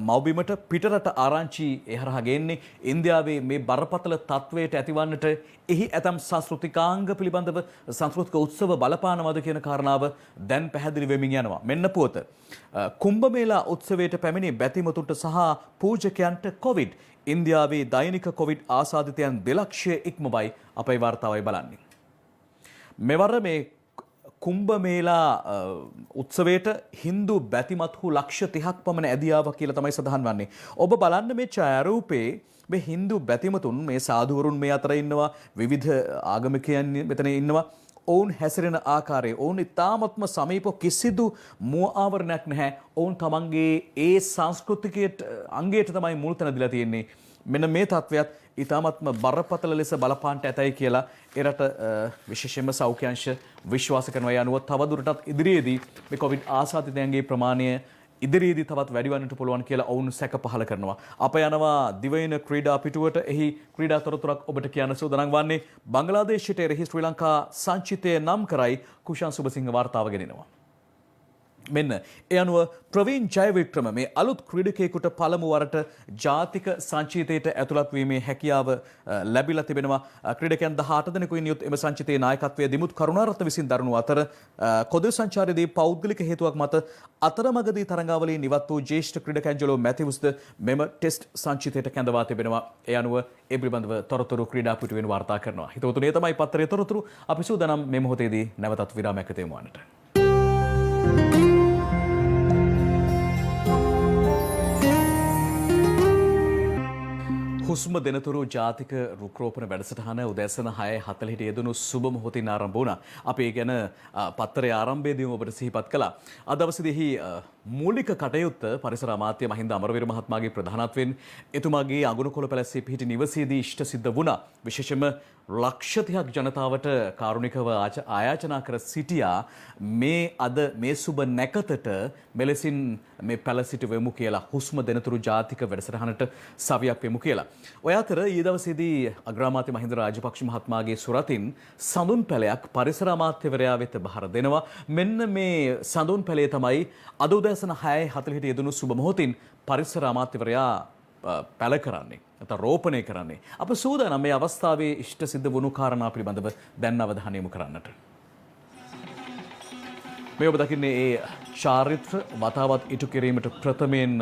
මව්බිමට පිටරට ආරංචි එහරහා ගෙන්නේ ඉන්දියාවේ මේ බරපතල තත්වයට ඇතිවන්නට එහි ඇතම් සංස්කෘතිකාංග පිළිබඳව සංස්කෘතික උත්සව බලපානවද කියන කාරණාව දැන් පැහැදිලි වෙමින් යනවා. මෙන්න පුවත. කුම්භමේලා උත්සවයට පැමිණි බැතිමතුන්ට සහ පූජකයන්ට කොවිඩ්. ඉන්දියාවේ දෛනික කොවිඩ් ආසාදිතයන් 2 ලක්ෂය ඉක්මවයි අපේ වාර්තාවයි බලන්නේ. මෙවර මේ කුම්භමේලා උත්සවයට හින්දු බැතිමත්හු ලක්ෂ 30ක් පමණ ඇදී ආවා කියලා තමයි සඳහන් වන්නේ. ඔබ බලන්න මේ ඡායාරූපේ මේ හින්දු බැතිමතුන් මේ සාධුවරුන් මේ අතර ඉන්නවා, විවිධ ආගමිකයන් මෙතන ඉන්නවා. ඔවුන් හැසිරෙන ආකාරය, ඔවුන් ඉතාමත්ම සමීප කිසිදු මුව ආවරණයක් නැහැ. ඔවුන් තමන්ගේ ඒ සංස්කෘතිකයට අංගයට තමයි මුල් තැන දීලා තියෙන්නේ. මෙන්න මේ තත්වයක් ඉතාමත්ම බරපතල ලෙස බලපාන්නට ඇතයි කියලා එරට විශේෂයෙන්ම සෞඛ්‍ය අංශ විශ්වාස කරනවා. ඒ අනුව තවදුරටත් ඉදිරියේදී මේ කොවිඩ් ආසාදිතයන්ගේ ප්‍රමාණය ඉදිරියේදී තවත් වැඩි වන්නට පුළුවන් කියලා ඔවුන් සැක පහල කරනවා. අප යනවා දිවයින ක්‍රීඩා පිටුවට. එහි ක්‍රීඩා තොරතුරක් ඔබට කියන්න සූදානම් වන්නේ බංග්ලාදේශයට එරෙහි ශ්‍රී ලංකා සංචිතය නම් කරයි කුෂාන් සුබසිංහ වාර්තාව ගෙනෙනවා. මෙන්න ඒ අනුව ප්‍රවීන් ජයවික්‍රම මේ අලුත් ක්‍රීඩකයෙකුට පළමු වරට ජාතික සංචිතයට ඇතුළත් වීමේ හැකියාව ලැබිලා තිබෙනවා. ක්‍රීඩකයන් 18 දෙනෙකුයින් යුත් එම සංචිතයේ නායකත්වය දිමුත් කරුණාරත්න විසින් දරනු අතර කොදිල් සංචාරයේදී පෞද්ගලික හේතුවක් මත අතරමඟදී තරඟාවලින් ඉවත් වූ ජ්‍යෙෂ්ඨ ක්‍රීඩකයන් ජොලෝ මැතිව්ස්ද මෙම ටෙස්ට් සංචිතයට කැඳවා තිබෙනවා. ඒ අනුව ඒ පිළිබඳව තොරතුරු ක්‍රීඩා පිටුවෙන් වාර්තා කරනවා. හිතවතුනි, ඒ තමයි පත්තරයේ තොරතුරු. අපි සූදානම් මේ මොහොතේදී නැවතත් විරාමයක තෙමු වන්නට. හුස්ම දෙනතුරු ජාතික රුක්රෝපණ වැඩසටහන උදෑසන 6:40ට යෙදුණු සුබ මොහොතින් ආරම්භ වුණා. අපි ඒ ගැන පත්තරයේ ආරම්භයේදීම ඔබට සිහිපත් කළා. අද දවසේදී මූලික කටයුත්ත පරිසර අමාත්‍ය මහින්ද අමරවීර මහත්මයාගේ ප්‍රධානත්වයෙන් එතුමාගේ අගුණකොළ පැලැස්සේ පිහිටි නිවසේදී ඉෂ්ට සිද්ධ වුණා. විශේෂයෙන්ම ලක්ෂ 30ක් ජනතාවට කාරුණිකව ආයාචනා කර සිටියා මේ අද මේ සුබ නැකතට මෙලෙසින් මේ පැල සිටවෙමු කියලා, හුස්ම දෙනතුරු ජාතික වැඩසටහනට සවියක් වෙමු කියලා. ඔය අතර ඊ දවසේදී අග්‍රාමාත්‍ය මහින්ද රාජපක්ෂ මහත්මයාගේ සුරතින් සඳුන් පැලයක් පරිසර අමාත්‍යවරයා වෙත බහර දෙනවා. මෙන්න මේ සඳුන් පැලේ තමයි අද උදෑසන 6:40ට යෙදුණු සුබ මොහොතින් පරිසර අමාත්‍යවරයා පැල කරන්නේ, නැත්නම් රෝපණය කරන්නේ. අප සූදානම් මේ අවස්ථාවේ ඉෂ්ට සිද්ධ වුණු කාරණා පිළිබඳව දැන් අවධානය යොමු කරන්නට. මේ ඔබ දකින්නේ ඒ චාරිත්‍ර වතාවත් ඉටු කිරීමට ප්‍රථමයෙන්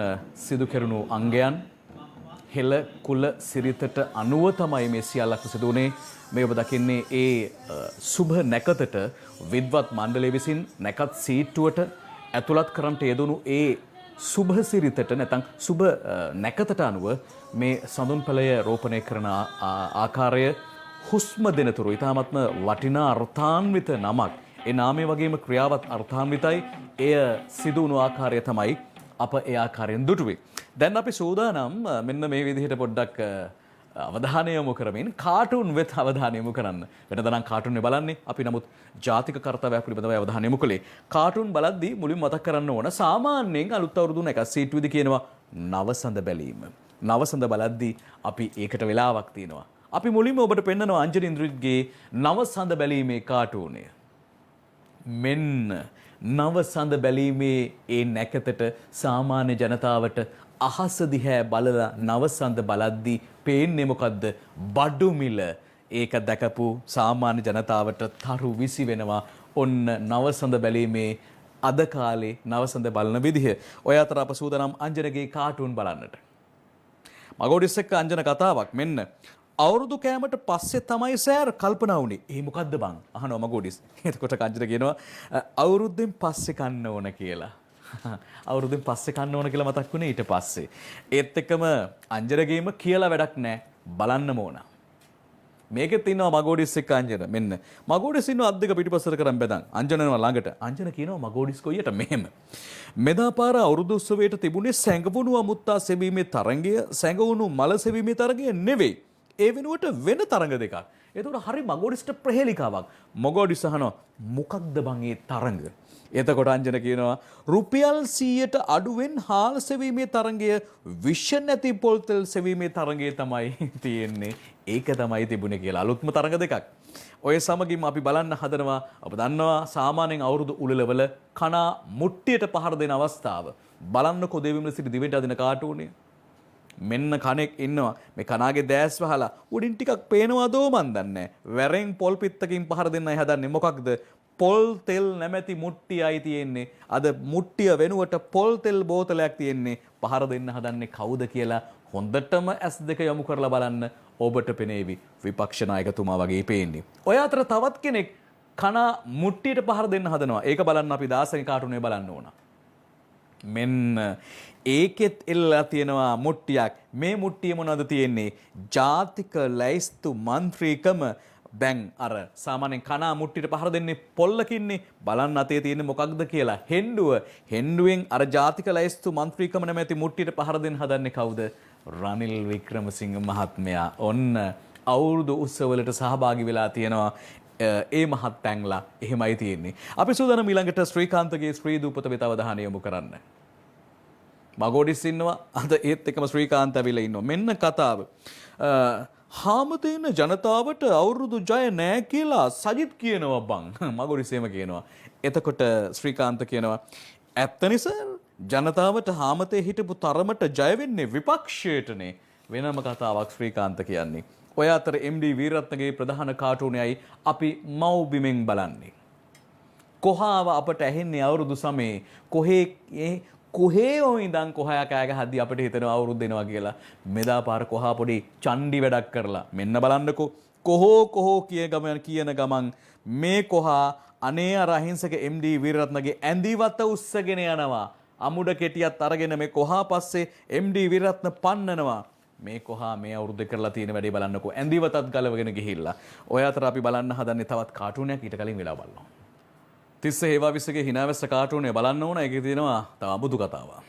සිදු කෙරුණු අංගයන්. හෙළ කුල සිරිතට අනුව තමයි මේ සියල්ලක්ම සිදු වුණේ. මේ ඔබ දකින්නේ ඒ සුබ නැකතට විද්වත් මණ්ඩලය විසින් නැකත් සීට්ටුවට ඇතුළත් කරන්නට යෙදුණු ඒ සුබ සිරිතට නැත්නම් සුබ නැකතට අනුව මේ සඳුන් පැලය රෝපණය කරන ආකාරය හුස්ම දෙනතුරු ඉතාමත්ම වටිනා අර්ථාන්විත නමක්. ඒ නාමය වගේම ක්‍රියාවත් අර්ථාන්විතයි. එය සිදු වුණු ආකාරය තමයි අප ඒ ආකාරයෙන් දුටුවේ. දැන් අපි සූදානම් මෙන්න මේ විදිහට පොඩ්ඩක් අවධානය යොමු කරමින් කාටුන් වෙත අවධානය යොමු කරන්න. වෙනදා නම් කාටුන් බලන්නේ. අපි නමුත් ජාතික කර්තව්‍යයක් පිළිබඳව අවධානය යොමු කළේ. කාටුන් බලද්දී මුලින්ම මතක් කරන්න ඕන සාමාන්‍යයෙන් අලුත් අවුරුදු නැක සීට්ටුවේදී කියනවා නවසඳ බැලීම. නවසඳ බලද්දී අපි ඒකට වෙලාවක් තියෙනවා. අපි මුලින්ම ඔබට පෙන්නනවා අංජලි ඉන්ද්‍රිත්ගේ නවසඳ බැලීමේ කාටුනය. මෙන්න නවසඳ බැලීමේ ඒ නැකතට සාමාන්‍ය ජනතාවට අහස දිහා බලලා නවසඳ බලද්දී පේන්නේ මොකද්ද? බඩු මිල. ඒක දැකපු සාමාන්‍ය ජනතාවට තරු විසි වෙනවා. ඔන්න නවසඳ බැලීමේ අද කාලේ නවසඳ බලන විදිහ. ඔය අතර අප සූදානම් අංජනගේ කාටුන් බලන්නට. මගෝඩිස් එක්ක අංජන කතාවක්. මෙන්න අවුරුදු කෑමට පස්සේ තමයි සෑර් කල්පනා වුණේ. ඒ මොකද්ද බං? අහනවා මගෝඩිස්. එතකොට අංජන කියනවා අවුරුද්දෙන් පස්සේ කන්න ඕන කියලා. අවුරුද්දෙන් පස්සේ කන්න ඕන කියලා මතක් වුණේ ඊට පස්සේ. ඒත් එක්කම අංජනගේම කියලා වැඩක් නැහැ. බලන්නම ඕන. මේකෙත් ඉන්නවා මගෝඩිස් එක්ක අංජන. මෙන්න මගෝඩිස් ඉන්නවා අත් දෙක පිටිපස්සට කරන් බෙදන්. අංජන යනවා ළඟට. අංජන කියනවා මගෝඩිස් කොයියට මෙහෙම. මෙදා පාර අවුරුදු උත්සවයට තිබුණේ සැඟවුණු අමුත්තා සෙවීමේ තරංගය, සැඟවුණු මල සෙවීමේ තරංගය නෙවෙයි. ඒ වෙනුවට වෙන තරංග දෙකක්. එතකොට හරි මගෝඩිස්ට ප්‍රහේලිකාවක්. මගෝඩිස් අහනවා මොකක්ද බං ඒ තරංග? එතකොට අංජන කියනවා රුපියල් 100ට අඩුවෙන් හාල් සෙවීමේ තරංගය විෂ නැති පොල් තෙල් සෙවීමේ තරංගය තමයි තියෙන්නේ. ඒක තමයි තිබුණේ කියලා. අලුත්ම තරංග දෙකක්. ඔය සමගින්ම අපි බලන්න හදනවා අප දන්නවා සාමාන්‍යයෙන් අවුරුදු උළෙලවල කනා මුට්ටියට පහර දෙන අවස්ථාව. බලන්නකෝ දෙවියන් සිට දිවට අදින කාටුනේ. මෙන්න කණෙක් ඉන්නවා මේ කනාගේ දැස් වහලා උඩින් ටිකක් පේනවදෝ මන් දන්නේ. වැරෙන් පොල් පිත්තකින් පහර දෙන්නයි හදන්නේ. මොකක්ද? පොල් තෙල් නැමැති මුට්ටියයි තියෙන්නේ. අද මුට්ටිය වෙනුවට පොල් තෙල් බෝතලයක් තියෙන්නේ. පහර දෙන්න හදන්නේ කවුද කියලා හොඳටම S2 යොමු කරලා බලන්න ඔබට පෙනේවි. විපක්ෂ නායකතුමා වගේ පේන්නේ. ඔය අතර තවත් කෙනෙක් කනා මුට්ටියට පහර දෙන්න හදනවා. ඒක බලන්න අපි දාසනි කාටුනේ බලන්න ඕන. මෙන්න ඒකෙත් එල්ලලා තියෙනවා මුට්ටියක්. මේ මුට්ටිය මොනවද තියෙන්නේ? ජාතික ලැයිස්තු මන්ත්‍රීකම දැන් අර සාමාන්‍යයෙන් කනා මුට්ටියට පහර දෙන්නේ පොල්ලකින්නේ. බලන්න අතේ තියෙන්නේ මොකක්ද කියලා. හෙන්ඩුවෙන් අර ජාතික ලැයිස්තු මන්ත්‍රීකම නැමැති මුට්ටියට පහර දෙන්න හදන්නේ කවුද? රනිල් වික්‍රමසිංහ මහත්මයා. ඔන්න අවුරුදු උත්සවවලට සහභාගී වෙලා තියෙනවා. ඒ මහත්තැන්ලා එහෙමයි තියෙන්නේ. අපි සූදානම් ඊළඟට ශ්‍රීකාන්තගේ ශ්‍රී දූපත වෙත අවධානය යොමු කරන්න. මගෝඩිස් ඉන්නවා. අද ඒත් එකම ශ්‍රීකාන්ත ඇවිල්ලා ඉන්නවා. මෙන්න කතාව. හාමතේන ජනතාවට අවුරුදු ජය නෑ කියලා සජිත් කියනවා බං. මගෝඩිස් එහෙම කියනවා. එතකොට ශ්‍රීකාන්ත කියනවා ඇත්තනේ සර් ජනතාවට හාමතේ හිටපු තරමට ජය වෙන්නේ විපක්ෂයටනේ. වෙනම කතාවක් ශ්‍රීකාන්ත කියන්නේ. ඔය අතර MD වීරරත්නගේ ප්‍රධාන කාටුනයයි අපි මව්බිමෙන් බලන්නේ. කොහාව අපට ඇහෙන්නේ අවුරුදු සමේ කොහේ ඉඳන් කොහා කෑ ගහද්දි අපිට හිතෙනවා අවුරුදු දෙනවා කියලා. මෙදා පාර කොහා පොඩි චණ්ඩි වැඩක් කරලා මෙන්න බලන්නකෝ කොහෝ කියන ගමන් මේ කොහා අනේ අර අහිංසක MD වීරරත්නගේ ඇඳිවත උස්සගෙන යනවා. අමුඩ කෙටියත් අරගෙන මේ කොහා පස්සේ MD වීරරත්න පන්නනවා. මේ කොහා මේ අවුරුද්ද කරලා තියෙන වැඩේ බලන්නකෝ. ඇඳිවතත් ගලවගෙන ගිහිල්ලා. ඔය අතර අපි බලන්න හදන්නේ තවත් කාටුනයක් ඊට කලින් වෙලා බලනවා. තිස්ස හේවාවිස්සගේ හිනාවැස්ස කාටුනේ බලන්න ඕන. ඒකේ තියෙනවා තව අමුතු කතාවක්.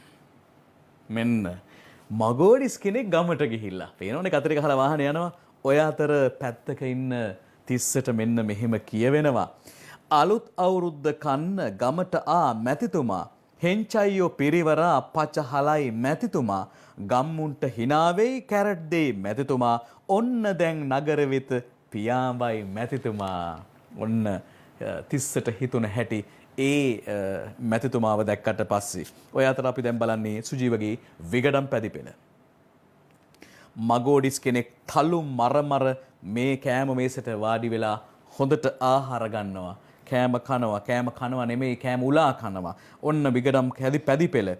මෙන්න මගෝඩිස් කෙනෙක් ගමට ගිහිල්ලා. පේනවනේ කතරේ ගහලා වාහනේ යනවා. ඔය අතර පැත්තක ඉන්න තිස්සට මෙන්න මෙහෙම කියවෙනවා. අලුත් අවුරුද්ද කන්න ගමට ආ මැතිතුමා හෙන්චයියෝ පිරිවරා පචහලයි මැතිතුමා ගම්මුන්ට හිනාවෙයි කැරට් දෙයි මැතිතුමා ඔන්න දැන් නගර වෙත පියාඹයි මැතිතුමා. ඔන්න තිස්සට හිතුන හැටි ඒ මැතිතුමාව දැක්කට පස්සේ ඔය අතර අපි දැන් බලන්නේ සුජීවගේ විගඩම් පැදිපෙළ. මගෝඩිස් කෙනෙක් තලු මරමර මේ කෑම මේසට වාඩි වෙලා හොඳට ආහාර ගන්නවා. කෑම කනවා නෙමෙයි කෑම උලා කනවා. ඔන්න විගඩම් කැදි පැදිපෙළ.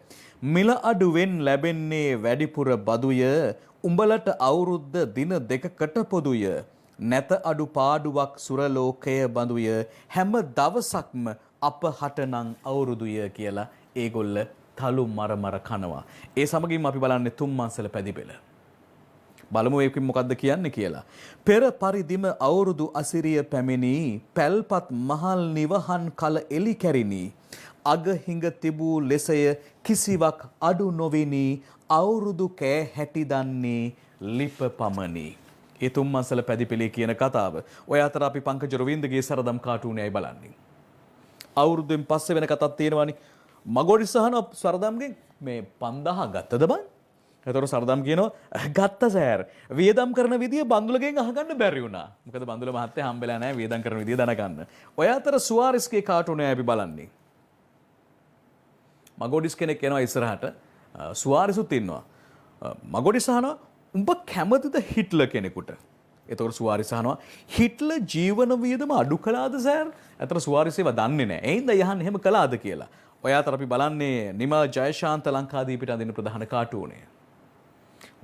මිල අඩුවෙන් ලැබෙන්නේ වැඩිපුර බදුය. උඹලට අවුරුද්ද දින දෙකකට පොදුය. නැත අඩු පාඩුවක් සුරලෝකය බඳුය. හැම දවසක්ම අප හටනං අවුරුදුය කියලා ඒගොල්ල තලු මරමර කනවා. ඒ සමගින් අපි බලන්නේ තුම්මන්සල පැදිපෙළ. බලමු ඒකෙන් මොකද්ද කියන්නේ කියලා. පෙර පරිදිම අවුරුදු අසිරිය පැමිණි පැල්පත් මහල් නිවහන් කල එලි කැරිනි. අග හිඟ තිබූ ලෙසය කිසිවක් අඩු නොවිනි. අවුරුදු කෑ හැටි දන්නේ ලිප පමණි. ඒ තුම්මන්සල පැදිපෙළේ කියන කතාව. ඔය අතර අපි පංකජ රවින්දගේ සරදම් කාටුනේයි බලන්නේ. අවුරුද්දෙන් පස්සේ වෙන කතාවක් තියෙනවානේ. මගෝඩි සහන සරදම්ගෙන් මේ 5000 ගත්තද බං? එතකොට සරදම් කියනවා ගත්ත සෑර්. වියදම් කරන විදිය බන්දුලගෙන් අහගන්න බැරි වුණා. මොකද බන්දුල මහත්තයා හම්බෙලා නැහැ වියදම් කරන විදිය දැනගන්න. ඔය අතර සුවාරිස්ගේ කාටුනේ අපි බලන්නේ. මගෝඩිස් කෙනෙක් එනවා ඉස්සරහට. සුවාරිසුත් ඉන්නවා. මගෝඩිස් අහනවා උඹ කැමතිද හිට්ලර් කෙනෙකුට? එතකොට සුවාරිස් අහනවා හිට්ලර් ජීවන වියදම අඩු කළාද සෑර්? එතකොට සුවාරිස් ඒව දන්නේ නැහැ. ඒ හින්දා යහන් එහෙම කළාද කියලා. ඔය අතර අපි බලන්නේ නිමා ජයශාන්ත ලංකාදීපිට අඳින ප්‍රධාන කාටුනේ.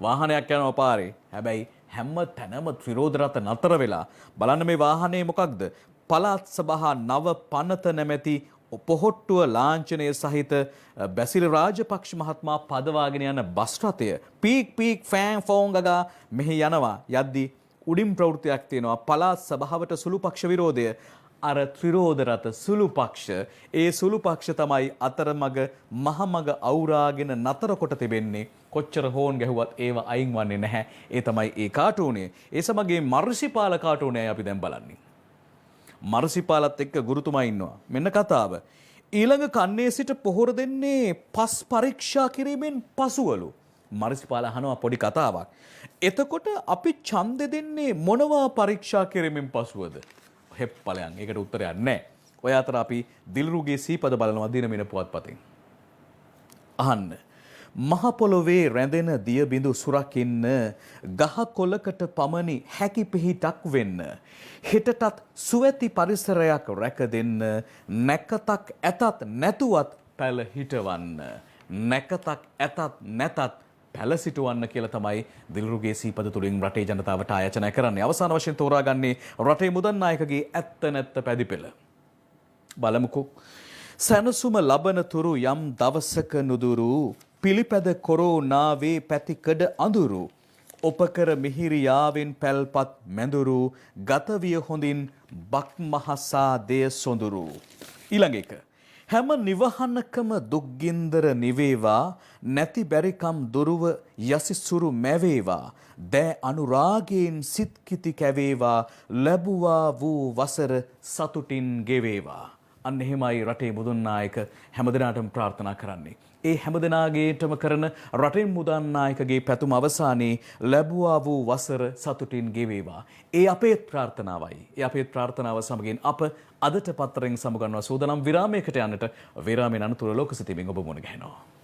වාහනයක් යනවා පාරේ. හැබැයි හැම තැනම විරෝධ රථ නතර වෙලා බලන්න මේ වාහනේ මොකක්ද? පළාත් සභා නව පනත නැමැති පොහොට්ටුව ලාංඡනය සහිත බැසිල් රාජපක්ෂ මහත්මයා පදවාගෙන යන බස් රථය පීක් ෆෑන් ෆෝන් ගගා මෙහි යනවා. යද්දි උඩින් ප්‍රවෘත්තියක් තියෙනවා පළාත් සභාවට සුළු පක්ෂ විරෝධය. අර ත්‍රිරෝධ රත සුළු පක්ෂ ඒ සුළු පක්ෂ තමයි අතරමඟ මහමඟ අවුරාගෙන නතර කොට තිබෙන්නේ. කොච්චර හෝන් ගැහුවත් ඒව අයින් වන්නේ නැහැ. ඒ තමයි ඒ කාටුනේ. ඒ සමගින් මර්සිපාල කාටුනේ අපි දැන් බලන්නේ. මර්සිපාලත් එක්ක ගුරුතුමා ඉන්නවා. මෙන්න කතාව. ඊළඟ කන්නේ සිට පොහොර දෙන්නේ පස් පරීක්ෂා කිරීමෙන් පසුවලු. මර්සිපාල අහනවා පොඩි කතාවක්. එතකොට අපි ඡන්දෙ දෙන්නේ මොනවා පරීක්ෂා කිරීමෙන් පසුවද? හෙප්පලයන්. ඒකට උත්තරයක් නැහැ. ඔය අතර අපි දිල්රුගේ සීපද බලනවා දිනමින පුවත්පතෙන්. අහන්න. මහ පොළොවේ රැඳෙන දිය බිඳු සුරකින්න ගහ කොළකට පමණි හැකි පිහිටක් වෙන්න. හෙටටත් සුවැති පරිසරයක් රැක දෙන්න නැකතක් ඇතත් නැතුවත් පැල හිටවන්න. නැකතක් ඇතත් නැතත් පැල සිටුවන්න කියලා තමයි දිල්රුගේ සීපද තුලින් රටේ ජනතාවට ආයෝජනය කරන්නේ. අවසාන වශයෙන් තෝරාගන්නේ රටේ මුදන් නායකගේ ඇත්ත නැත්ත පැදිපෙළ. බලමුකෝ. සැනසුම ලබන තුරු යම් දවසක නුදුරු පිළිපැද කොරෝනාවේ පැතිකඩ අඳුරු උපකර මිහිරියාවෙන් පැල්පත් මැඳුරු ගතවිය හොඳින් බක්මහසා දෙය සොඳුරු. ඊළඟ එක. හැම නිවහනකම දුක්ගින්දර නිවේවා නැති බැරිකම් දුරුව යසිසුරු මැවේවා දෑ අනුරාගයෙන් සිත්කිති කැවේවා ලැබුවා වූ වසර සතුටින් ගෙවේවා. අන්න එහෙමයි රටේ මුදන් නායක හැමදෙනාටම ප්‍රාර්ථනා කරන්නේ. ඒ හැමදෙනාගේටම කරන රටේ මුදන් නායකගේ පැතුම අවසානයේ ලැබුවා වූ වසර සතුටින් ගෙවේවා. ඒ අපේ ප්‍රාර්ථනාවයි. ඒ අපේ ප්‍රාර්ථනාව සමගින් අප අදට පත්තරෙන් සමුගන්නවා සූදානම් විරාමයකට යන්නට. විරාමයෙන් අනතුරු ලෝක සිතීමෙන් ඔබ මුණ ගැහෙනවා.